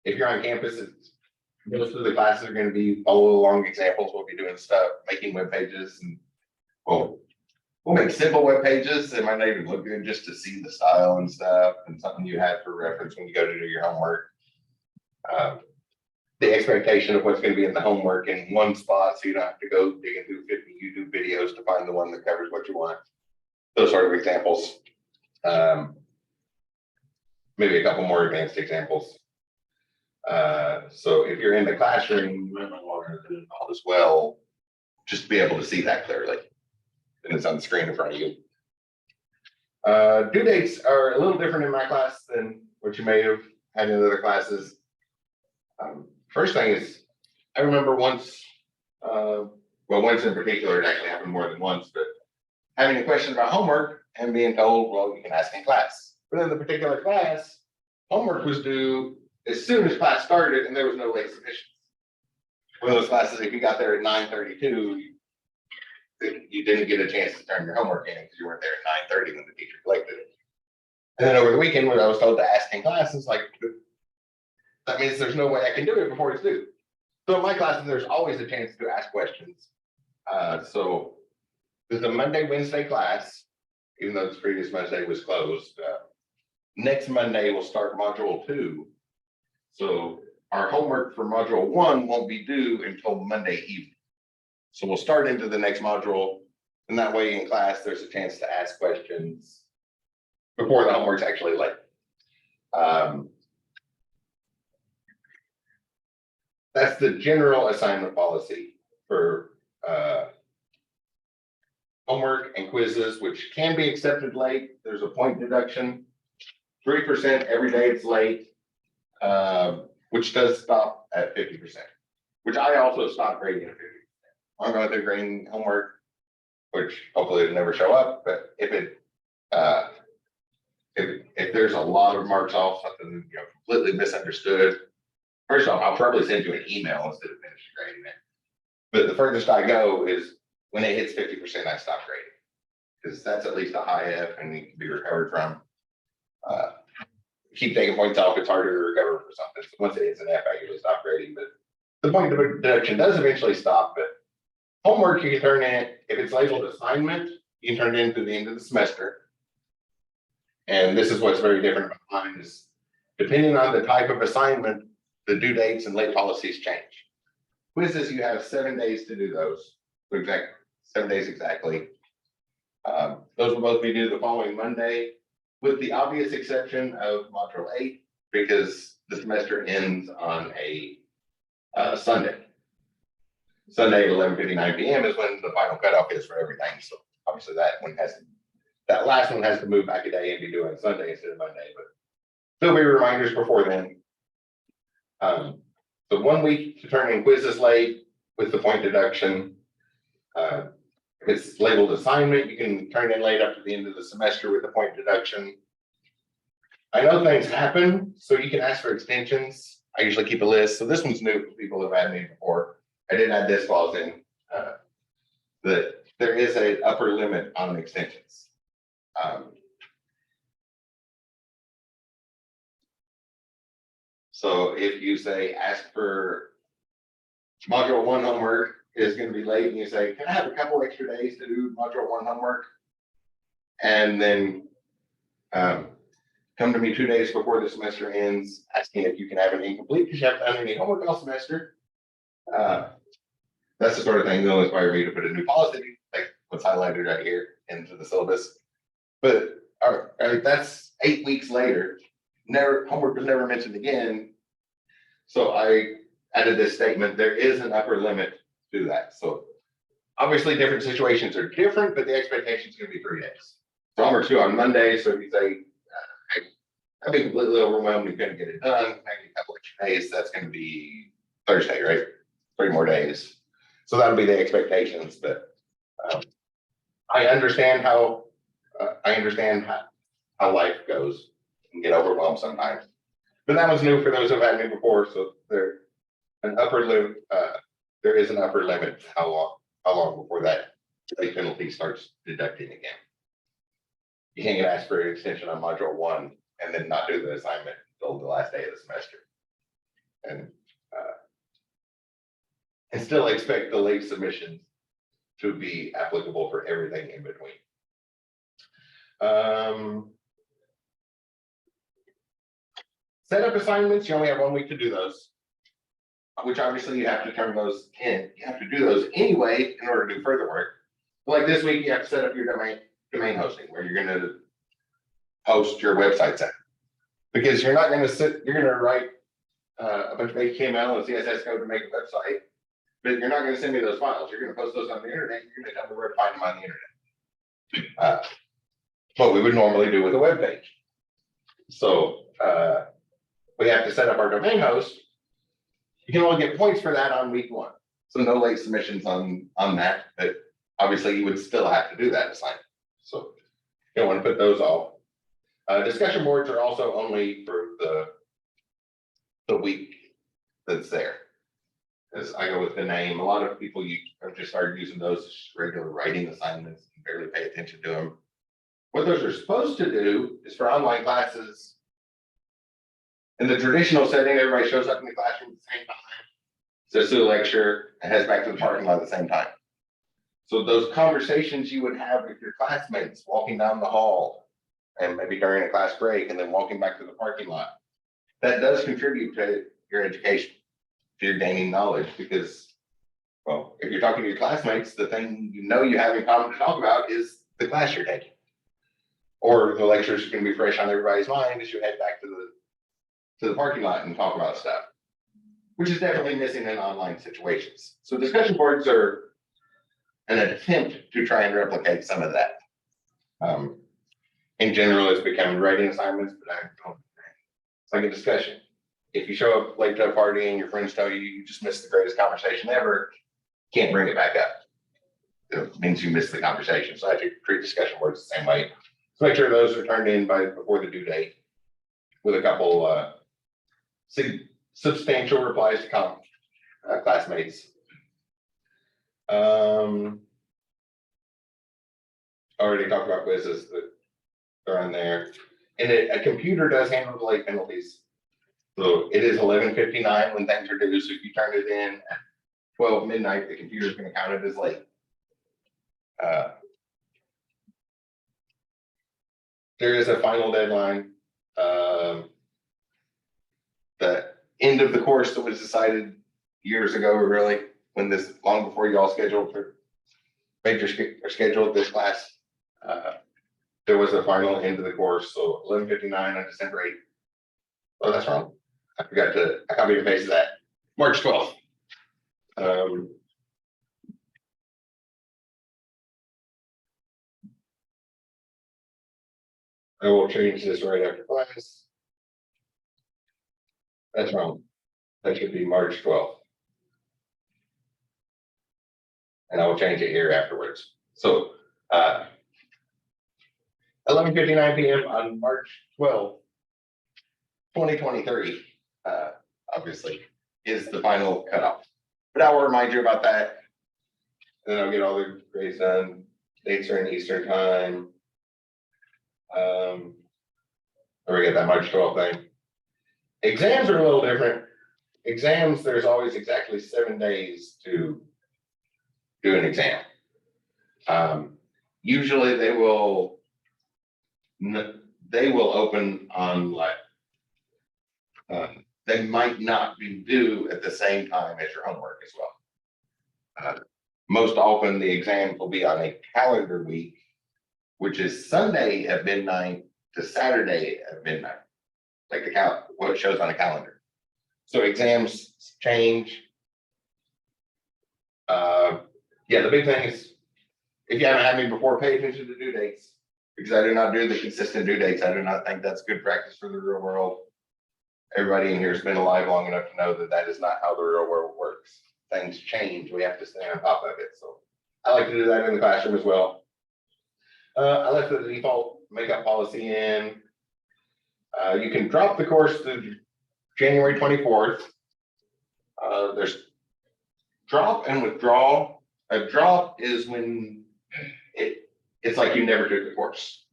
S1: If you're on campus, most of the classes are going to be follow along examples. We'll be doing stuff, making web pages, and we'll make simple web pages. They might not even look good just to see the style and stuff, and something you have for reference when you go to do your homework. The expectation of what's going to be in the homework in one spot, so you don't have to go digging through 50 YouTube videos to find the one that covers what you want. Those sort of examples. Maybe a couple more advanced examples. So if you're in the classroom, you might want to do all as well, just to be able to see that clearly. And it's on the screen in front of you. Due dates are a little different in my class than what you may have had in other classes. First thing is, I remember once, once in particular, it actually happened more than once, but having a question about homework and being told, well, you can ask in class. But in the particular class, homework was due as soon as class started and there was no late submissions. One of those classes, if you got there at 9:32, you didn't get a chance to turn your homework in because you weren't there at 9:30 when the teacher collected it. And then over the weekend, when I was told to ask in class, it's like, that means there's no way I can do it before it's due. So in my classes, there's always a chance to ask questions. So There's a Monday, Wednesday class, even though this previous Monday was closed. Next Monday, we'll start module 2. So our homework for module 1 won't be due until Monday evening. So we'll start into the next module, and that way in class, there's a chance to ask questions before the homework's actually late. That's the general assignment policy for homework and quizzes, which can be accepted late. There's a point deduction, 3% every day it's late, which does stop at 50%, which I also stopped grading at 50%. I'm going through grading homework, which hopefully it'll never show up, but if there's a lot of marks off, something completely misunderstood, first off, I'll probably send you an email instead of finishing grading it. But the furthest I go is when it hits 50%, I stop grading, because that's at least a high F and it can be recovered from. Keep taking points off, it's harder to recover for something. So once it hits an F, I usually stop grading. But the point deduction does eventually stop. But homework you can turn in, if it's labeled assignment, you can turn it in to the end of the semester. And this is what's very different about mine is depending on the type of assignment, the due dates and late policies change. Quizzes, you have 7 days to do those. Exactly 7 days exactly. Those will both be due the following Monday, with the obvious exception of module 8, because the semester ends on a Sunday. Sunday at 11:59 p.m. is when the final cutoff is for everything. So obviously that last one has to move back a day and be due on Sunday instead of Monday, but there'll be reminders before then. So 1 week to turn in quizzes late with the point deduction. If it's labeled assignment, you can turn in late up to the end of the semester with the point deduction. I know things happen, so you can ask for extensions. I usually keep a list. So this one's new for people who've had me before. I didn't add this clause in. That there is an upper limit on extensions. So if you say ask for module 1 homework is going to be late, and you say, can I have a couple extra days to do module 1 homework? And then come to me 2 days before the semester ends, asking if you can have an incomplete because you haven't done any homework all semester. That's the sort of thing that'll inspire me to put a new policy, like what's highlighted right here, into the syllabus. But all right, that's 8 weeks later. Homework was never mentioned again. So I added this statement, there is an upper limit to that. So obviously different situations are different, but the expectation is going to be 3 days. So homework's due on Monday. So if you say, I'd be completely overwhelmed and couldn't get it done, maybe a couple extra days, that's going to be Thursday, right? 3 more days. So that'll be the expectations. But I understand how life goes and get overwhelmed sometimes. But that was new for those who've had me before. So there is an upper limit to how long before that late penalty starts deducting again. You can't get asked for an extension on module 1 and then not do the assignment until the last day of the semester. And still expect the late submissions to be applicable for everything in between. Setup assignments, you only have 1 week to do those, which obviously you have to turn those in. You have to do those anyway in order to do further work. Like this week, you have to set up your domain hosting where you're going to host your websites at. Because you're not going to you're going to write a bunch of HTML and CSS code to make a website, but you're not going to send me those files. You're going to post those on the internet. You're going to tell me where to find them on the internet. What we would normally do with a web page. So we have to set up our domain host. You can only get points for that on week 1. So no late submissions on that, but obviously you would still have to do that assignment. So you don't want to put those off. Discussion boards are also only for the week that's there. As I go with the name, a lot of people have just started using those as regular writing assignments and barely pay attention to them. What those are supposed to do is for online classes. In the traditional setting, everybody shows up in the classroom at the same time, sits through a lecture, and heads back to the parking lot at the same time. So those conversations you would have with your classmates walking down the hall and maybe during a class break and then walking back to the parking lot, that does contribute to your education, to your gaining knowledge, because, well, if you're talking to your classmates, the thing you know you have in common to talk about is the class you're taking. Or the lectures are going to be fresh on everybody's mind as you head back to the parking lot and talk about stuff, which is definitely missing in online situations. So discussion boards are an attempt to try and replicate some of that. In general, it's become writing assignments, but it's like a discussion. If you show up late to a party and your friends tell you you just missed the greatest conversation ever, can't bring it back up. It means you missed the conversation. So I have to treat discussion boards the same way. So make sure those are turned in before the due date with a couple substantial replies to classmates. Already talked about quizzes that are on there. And a computer does handle the late penalties. So it is 11:59 when things are due. So if you turn it in at 12 midnight, the computer is going to count it as late. There is a final deadline. The end of the course that was decided years ago, really, when this, long before you all scheduled for major scheduled this class, there was a final end of the course. So 11:59 on December 8th. Oh, that's wrong. I copied and pasted that. March 12th. I will change this right after class. That's wrong. That should be March 12th. And I will change it here afterwards. So 11:59 p.m. on March 12th, 2023, obviously, is the final cutoff. But I will remind you about that. And then I'll get all the grades done. Dates are in Eastern time. We get that March 12th thing. Exams are a little different. Exams, there's always exactly 7 days to do an exam. Usually they will open on like, they might not be due at the same time as your homework as well. Most often the exams will be on a calendar week, which is Sunday at midnight to Saturday at midnight, like what it shows on a calendar. So exams change. Yeah, the big thing is, if you haven't had me before, pay attention to due dates, because I do not do the consistent due dates. I do not think that's good practice for the real world. Everybody in here has been alive long enough to know that that is not how the real world works. Things change. We have to stay on top of it. So I like to do that in the classroom as well. I left the default makeup policy in. You can drop the course to January 24th. There's drop and withdraw. A drop is when it's like you never took the course.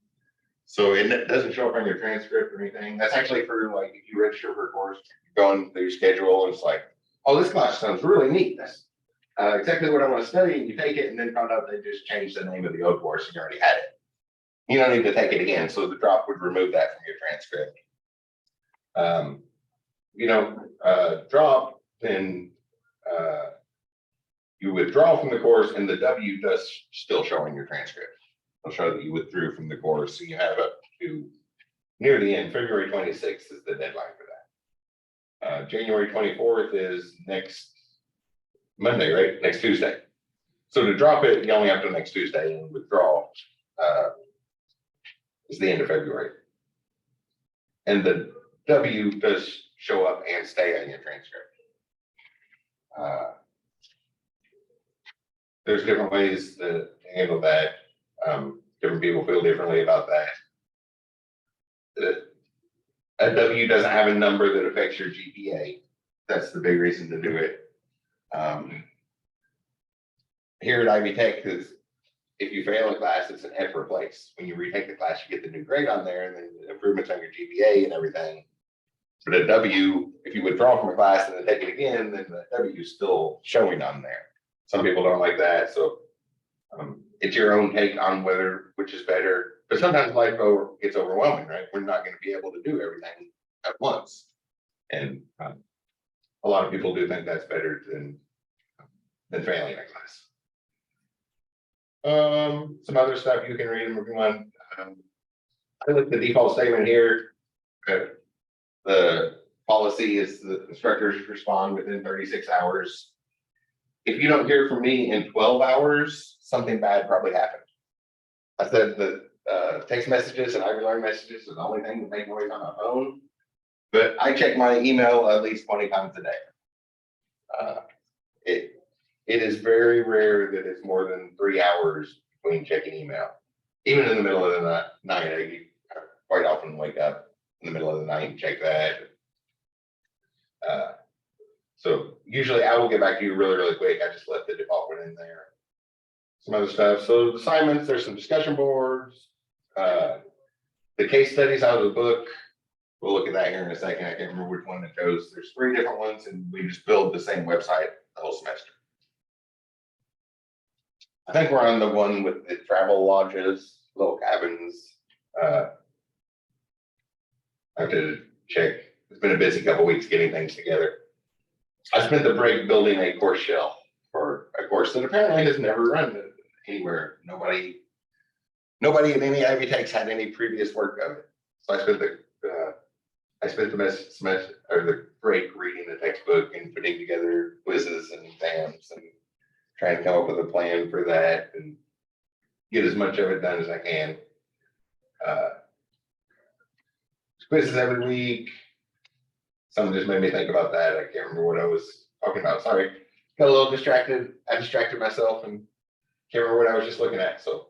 S1: So it doesn't show up on your transcript or anything. That's actually for like, if you register for a course, you're going through your schedule and it's like, oh, this class sounds really neat. That's exactly what I want to study. And you take it and then found out they just changed the name of the old course and you already had it. You don't need to take it again. So the drop would remove that from your transcript. Drop, then you withdraw from the course and the W does still show in your transcript. It'll show that you withdrew from the course. So you have up to near the end. February 26th is the deadline for that. January 24th is next Monday, right? Next Tuesday. So to drop it, you only have to next Tuesday, and withdraw is the end of February. And the W does show up and stay on your transcript. There's different ways to handle that. Different people feel differently about that. A W doesn't have a number that affects your GPA. That's the big reason to do it. Here at Ivy Tech, because if you fail a class, it's an F replace. When you retake the class, you get the new grade on there and then the improvements on your GPA and everything. But a W, if you withdraw from a class and then take it again, then the W is still showing on there. Some people don't like that. So It's your own take on which is better, but sometimes life gets overwhelming, right? We're not going to be able to do everything at once. And a lot of people do think that's better than failing a class. Some other stuff you can read them if you want. I look at the default statement here. The policy is the instructors respond within 36 hours. If you don't hear from me in 12 hours, something bad probably happened. I said that text messages and iRelearn messages are the only thing that make noise on my phone, but I check my email at least 20 times a day. It is very rare that it's more than 3 hours between checking email. Even in the middle of the night, I quite often wake up in the middle of the night and check that. So usually I will get back to you really, really quick. I just left the default one in there. Some other stuff. So assignments, there's some discussion boards. The case studies out of the book. We'll look at that here in a second. I can't remember which one it goes. There's 3 different ones, and we just build the same website the whole semester. I think we're on the one with the travel lodges, little cabins. I have to check. It's been a busy couple weeks getting things together. I spent the break building a course shell for a course that apparently has never run anywhere. Nobody in any Ivy Techs had any previous work of it. So I spent the semester or the break reading the textbook and putting together quizzes and exams and trying to come up with a plan for that and get as much of it done as I can. Quizzes every week. Something just made me think about that. I can't remember what I was talking about. Sorry. Got a little distracted. I distracted myself and can't remember what I was just looking at. So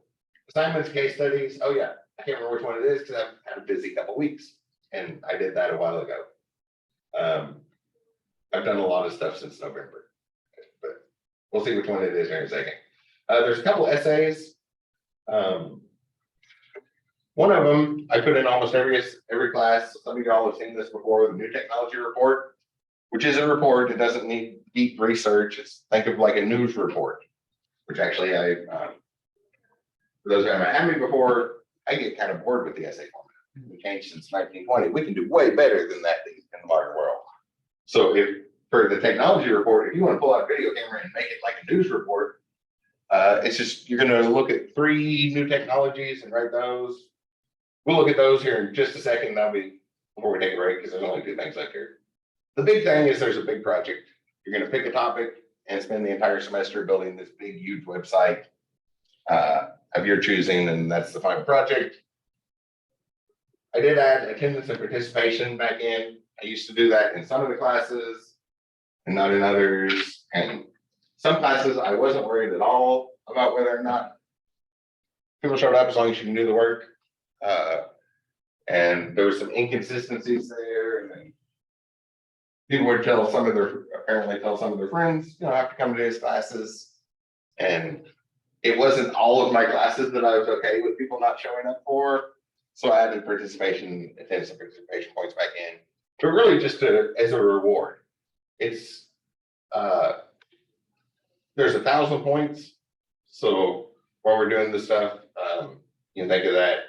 S1: assignments, case studies. Oh yeah. I can't remember which one it is because I've had a busy couple weeks and I did that a while ago. I've done a lot of stuff since November, but we'll see which one it is here in a second. There's a couple essays. One of them I put in almost every class. Some of y'all have seen this before, the new technology report, which is a report. It doesn't need deep research. Think of like a news report, which actually for those who haven't had me before, I get kind of bored with the essay format. We changed since 1920. We can do way better than that in the modern world. So for the technology report, if you want to pull out a video camera and make it like a news report, it's just, you're going to look at 3 new technologies and write those. We'll look at those here in just a second. That'll be before we take a break because there's only 2 things left here. The big thing is there's a big project. You're going to pick a topic and spend the entire semester building this big, huge website of your choosing, and that's the final project. I did add attendance and participation back in. I used to do that in some of the classes and not in others. And some classes I wasn't worried at all about whether or not people showed up as long as you can do the work. And there were some inconsistencies there, and then people would apparently tell some of their friends, I have to come to these classes. And it wasn't all of my classes that I was okay with people not showing up for. So I added attendance and participation points back in, but really just as a reward. It's, there's 1,000 points. So while we're doing this stuff, you can think of that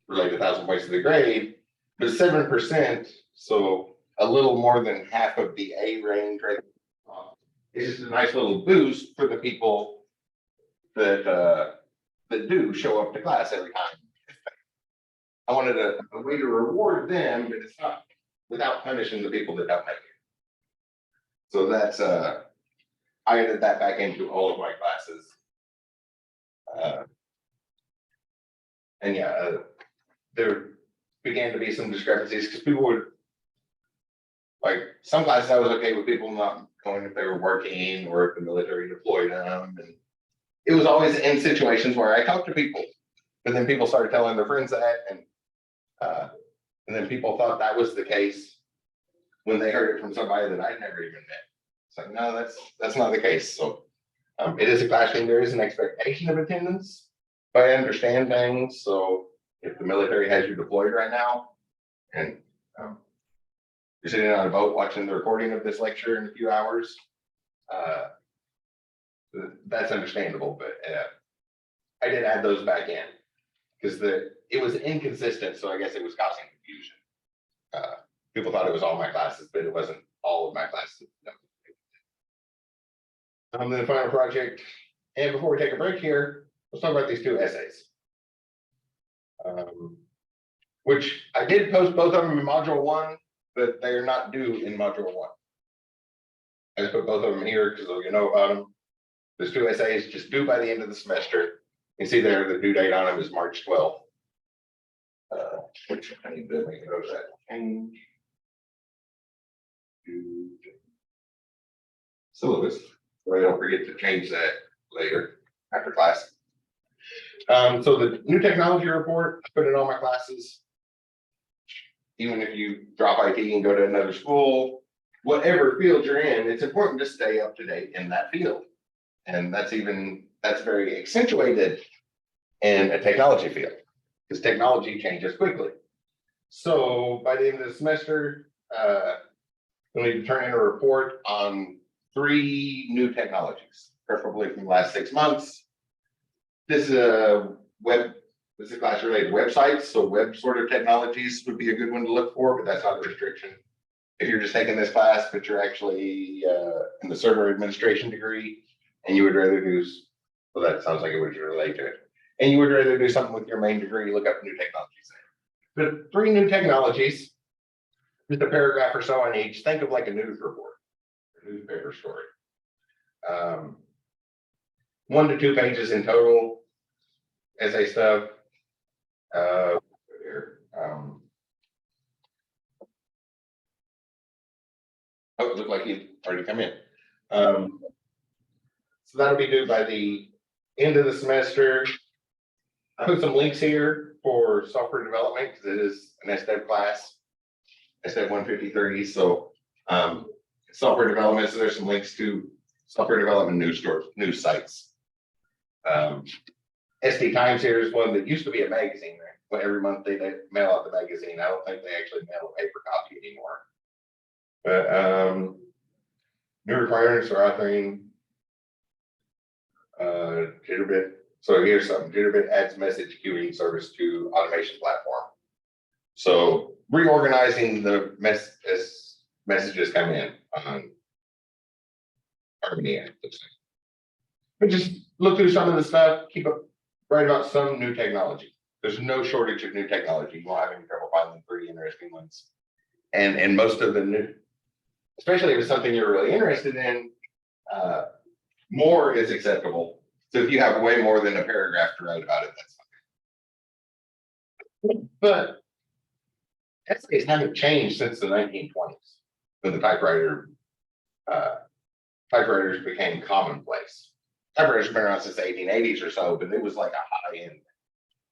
S1: related 1,000 points to the grade, but 7%, so a little more than half of the A range, right? It's just a nice little boost for the people that do show up to class every time. I wanted a way to reward them, but it's not without punishing the people that don't make it. So that's I added that back into all of my classes. And yeah, there began to be some discrepancies because people would, like, some classes I was okay with people not going if they were working or if the military deployed them. And it was always in situations where I talked to people, but then people started telling their friends that, and then people thought that was the case when they heard it from somebody that I'd never even met. It's like, no, that's not the case. So it is a classroom. There is an expectation of attendance, but I understand things. So if the military has you deployed right now, and you're sitting on a boat watching the recording of this lecture in a few hours, that's understandable, but I did add those back in because it was inconsistent, so I guess it was causing confusion. People thought it was all my classes, but it wasn't all of my classes. Then the final project, and before we take a break here, let's talk about these two essays. Which I did post both of them in module 1, but they are not due in module 1. I just put both of them here because you know about them. There's 2 essays just due by the end of the semester. You see there, the due date on them is March 12th. Which I need to make a note of that change. To syllabus, so I don't forget to change that later after class. So the new technology report, I put in all my classes. Even if you drop IT and go to another school, whatever field you're in, it's important to stay up to date in that field. And that's very accentuated in a technology field because technology changes quickly. So by the end of the semester, you'll need to turn in a report on 3 new technologies, preferably from the last 6 months. This is a class related to websites, so web sort of technologies would be a good one to look for, but that's not a restriction. If you're just taking this class, but you're actually in the server administration degree, and you would rather do, well, that sounds like it would relate to it, and you would rather do something with your main degree, look up new technologies there. But 3 new technologies, just a paragraph or so on each. Think of like a news report, a newspaper story. 1 to 2 pages in total, essay stuff. Oh, it looked like he'd already come in. So that'll be due by the end of the semester. I put some links here for software development because it is an SDEV class, SDEV 150/30. So software development, so there's some links to software development news sites. SD Times here is one that used to be a magazine, right? Well, every month they mail out the magazine. I don't think they actually mail a paper copy anymore. But new requirements for authoring Jitterbit. So here's something. Jitterbit adds message queuing service to automation platform. So reorganizing the as messages come in on Harmony. But just look through some of the stuff, write about some new technology. There's no shortage of new technology. You won't have any trouble finding 3 interesting ones. And most of the new, especially if it's something you're really interested in, more is acceptable. So if you have way more than a paragraph to write about it, that's fine. But essays haven't changed since the 1920s, when the typewriters became commonplace. Typewriters have been around since the 1880s or so, but it was like a high-end.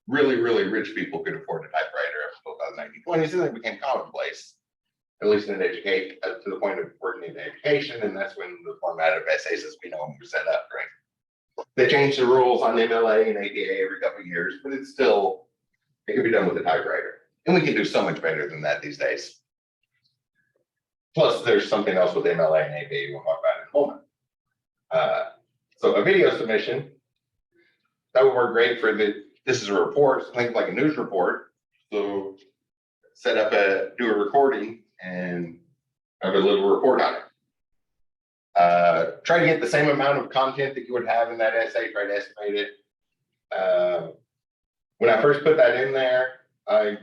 S1: Really, really rich people could afford a typewriter up until the 1920s, and they became commonplace, at least in education, to the point of working in education, and that's when the format of essays as we know them were set up, right? They changed the rules on MLA and APA every couple of years, but it can be done with a typewriter. And we can do so much better than that these days. Plus, there's something else with MLA and APA we'll talk about in a moment. So a video submission, that would work great for this is a report, think like a news report. So do a recording and have a little report on it. Try to get the same amount of content that you would have in that essay, try to estimate it. When I first put that in there, I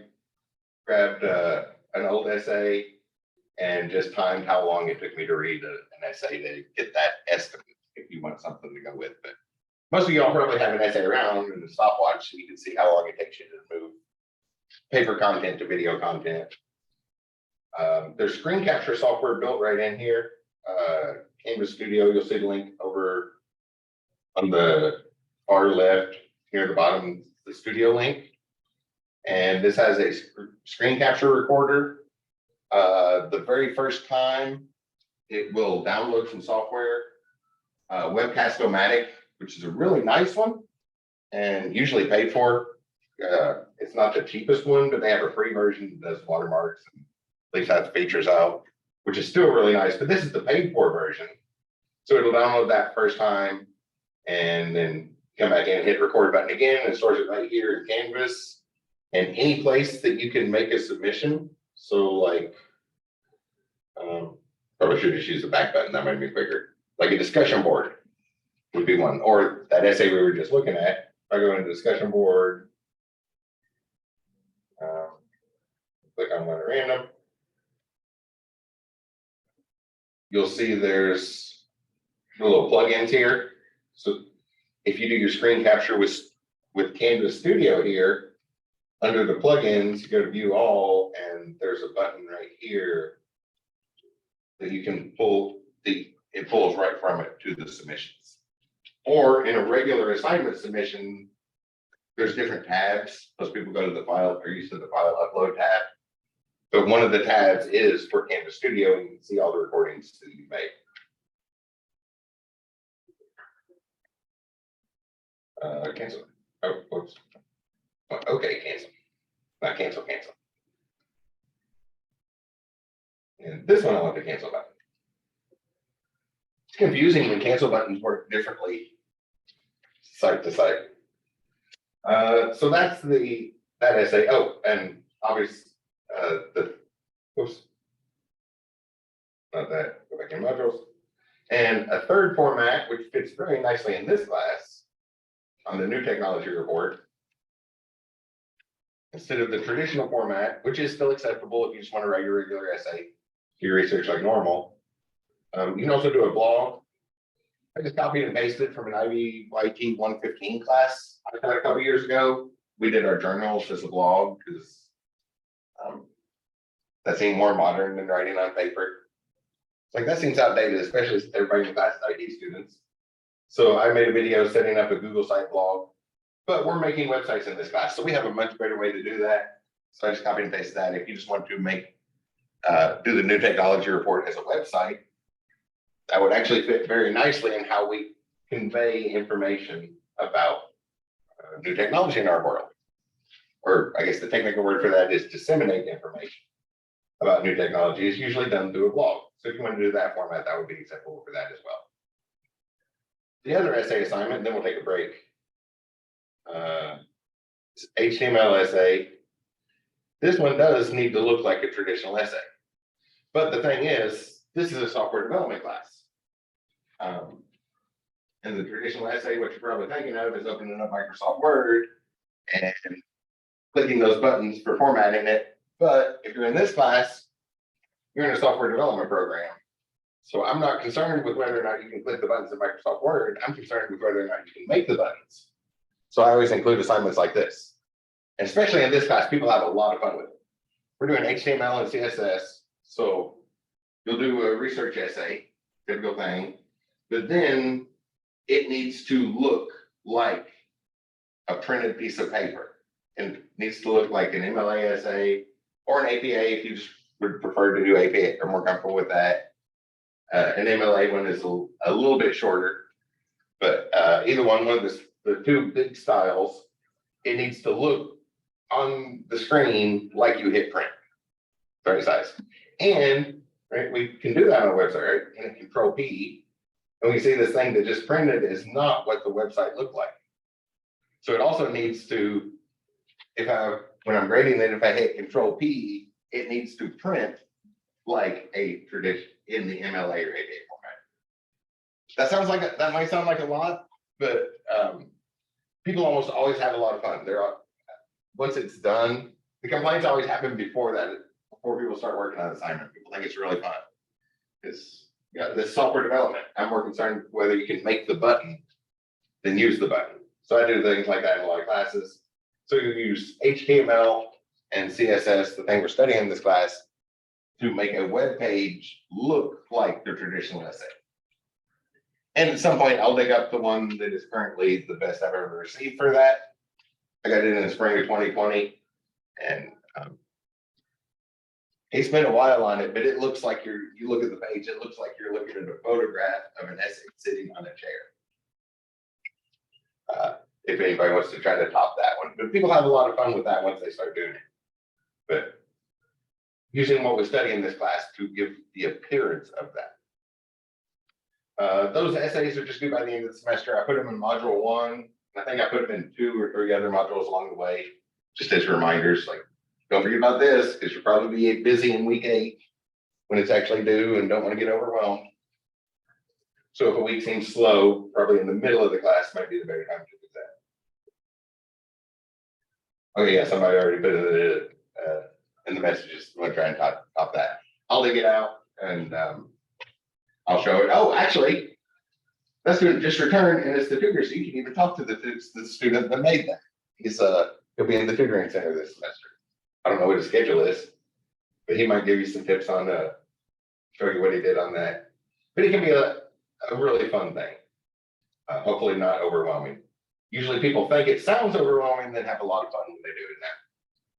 S1: grabbed an old essay and just timed how long it took me to read an essay to get that estimate if you want something to go with. But most of y'all probably have an essay around and a stopwatch so you can see how long it takes you to move paper content to video content. There's screen capture software built right in here. Canvas Studio, you'll see the link over on the far left here at the bottom, the studio link. And this has a screen capture recorder. The very first time it will download some software, Webcast-O-Matic, which is a really nice one and usually paid for. It's not the cheapest one, but they have a free version that does watermarks and at least has features out, which is still really nice. But this is the paid for version. So it'll download that first time. and then come back in and hit record button again, and it stores it right here in Canvas. And any place that you can make a submission. So like, probably should just use the back button, that might be quicker. Like a discussion board would be one, or that essay we were just looking at. If I go into discussion board, click on one at random, you'll see there's the little plugins here. So if you do your screen capture with Canvas Studio here, under the plugins, you go to view all, and there's a button right here that you can pull it pulls right from it to the submissions. Or in a regular assignment submission, there's different tabs. Most people go to the file, are used to the file upload tab. But one of the tabs is for Canvas Studio, and you can see all the recordings that you made. Cancel. Oh, whoops. Okay, cancel. Not cancel, cancel. And this one I want the cancel button. It's confusing when cancel buttons work differently site to site. So that's that essay. Oh, and obviously oops. Not that, go back in modules. And a third format, which fits very nicely in this class, on the new technology report, instead of the traditional format, which is still acceptable if you just want to write your regular essay, do your research like normal. You can also do a blog. I just copied and pasted from an IBYT 115 class I had a couple years ago. We did our journals as a blog because that seemed more modern than writing on paper. It's like that seems outdated, especially since everybody in the class is IT students. So I made a video setting up a Google site blog, but we're making websites in this class, so we have a much better way to do that. So I just copied and pasted that. If you just want to make do the new technology report as a website, that would actually fit very nicely in how we convey information about new technology in our world. Or I guess the technical word for that is disseminate information about new technology is usually done through a blog. So if you want to do that format, that would be acceptable for that as well. The other essay assignment, and then we'll take a break. HTML essay. This one does need to look like a traditional essay. But the thing is, this is a software development class. And the traditional essay, what you're probably thinking of is opening up Microsoft Word and clicking those buttons for formatting it. But if you're in this class, you're in a software development program. So I'm not concerned with whether or not you can click the buttons in Microsoft Word. I'm concerned with whether or not you can make the buttons. So I always include assignments like this. And especially in this class, people have a lot of fun with it. We're doing HTML and CSS. So you'll do a research essay, typical thing, but then it needs to look like a printed piece of paper. And it needs to look like an MLA essay or an APA if you just would prefer to do APA or more comfortable with that. An MLA one is a little bit shorter, but either one of the two big styles, it needs to look on the screen like you hit print, right size. And right, we can do that on a website, right? And Control P, and we see this thing that just printed is not what the website looked like. So it also needs to, when I'm grading it, if I hit Control P, it needs to print like a tradition in the MLA or APA format. That might sound like a lot, but people almost always have a lot of fun. Once it's done, the complaints always happen before people start working on assignment. People think it's really fun. It's this software development. I'm more concerned whether you can make the button than use the button. So I do things like that in a lot of classes. So you use HTML and CSS, the thing we're studying in this class, to make a web page look like the traditional essay. And at some point, I'll dig up the one that is currently the best I've ever received for that. I got it in the spring of 2020, and it's been a while on it, but it looks like you look at the page, it looks like you're looking at a photograph of an essay sitting on a chair. If anybody wants to try to top that one, but people have a lot of fun with that once they start doing it. But using what we study in this class to give the appearance of that. Those essays are just due by the end of the semester. I put them in module 1. I think I put them in 2 or 3 other modules along the way, just as reminders, like, don't forget about this, because you'll probably be busy in week 8 when it's actually due and don't want to get overwhelmed. So if a week seems slow, probably in the middle of the class might be the better time to do that. Okay, yeah, somebody already put it in the messages. I'm gonna try and top that. I'll dig it out and I'll show it. Oh, actually, that student just returned and it's the tutor, so you can even talk to the student that made that. He'll be in the tutoring center this semester. I don't know what his schedule is, but he might give you some tips on show you what he did on that. But it can be a really fun thing. Hopefully not overwhelming. Usually people think it sounds overwhelming, then have a lot of fun when they do it now.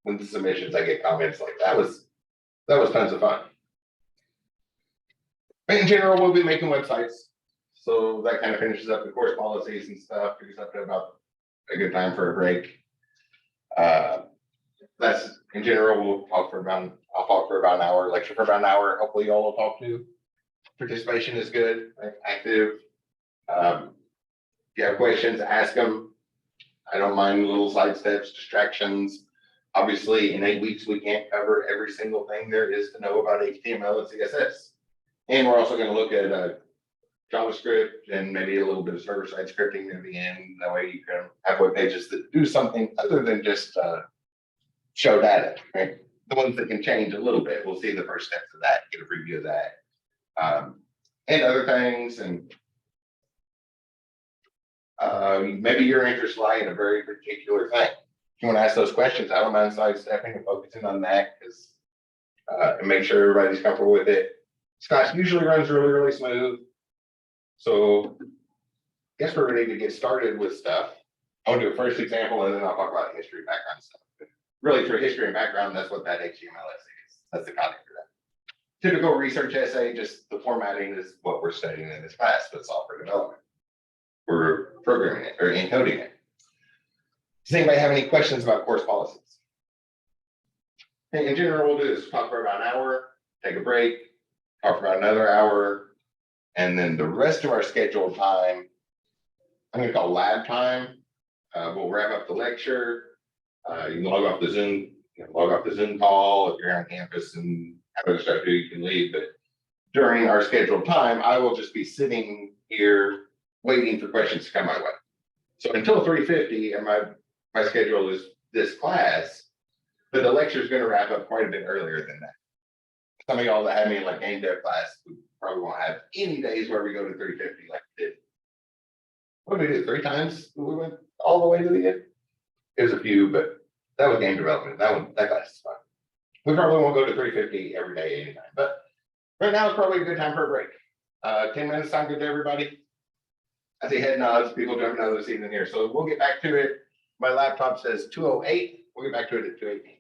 S1: When the submissions, I get comments like that was tons of fun. But in general, we'll be making websites. So that kind of finishes up the course policies and stuff, figures up to about a good time for a break. That's in general, I'll talk for about an hour, lecture for about an hour. Hopefully y'all will talk to. Participation is good, active. If you have questions, ask them. I don't mind little side steps, distractions. Obviously, in 8 weeks, we can't cover every single thing there is to know about HTML and CSS. And we're also going to look at JavaScript and maybe a little bit of server-side scripting near the end. That way you can have web pages that do something other than just show data, right? The ones that can change a little bit. We'll see the first steps of that, get a preview of that. And other things. And maybe your interests lie in a very particular thing. If you want to ask those questions, I don't mind sidestepping and focusing on that because and make sure everybody's comfortable with it. This class usually runs really, really smooth. So I guess we're ready to get started with stuff. I'll do a first example and then I'll talk about history background stuff. But really for history and background, that's what that HTML essay is. That's the content for that. Typical research essay, just the formatting is what we're studying in this class, but software development. We're programming it or encoding it. Does anybody have any questions about course policies? Okay, in general, we'll do is talk for about an hour, take a break, talk for about another hour, and then the rest of our scheduled time, I'm going to call lab time. We'll wrap up the lecture. You can log off the Zoom call if you're on campus and have other stuff to do, you can leave. But during our scheduled time, I will just be sitting here waiting for questions to come my way. So until 3:50, and my schedule is this class, but the lecture is going to wrap up quite a bit earlier than that. Some of y'all that have me in like game dev class, we probably won't have any days where we go to 3:50 like we did. What did we do? 3 times we went all the way to the end? There's a few, but that was game development. That class is fun. We probably won't go to 3:50 every day, anytime, but right now is probably a good time for a break. 10 minutes sound good to everybody? I see head nods, people jumping out of the seat in here. So we'll get back to it. My laptop says 2:08. We'll get back to it at 2:18.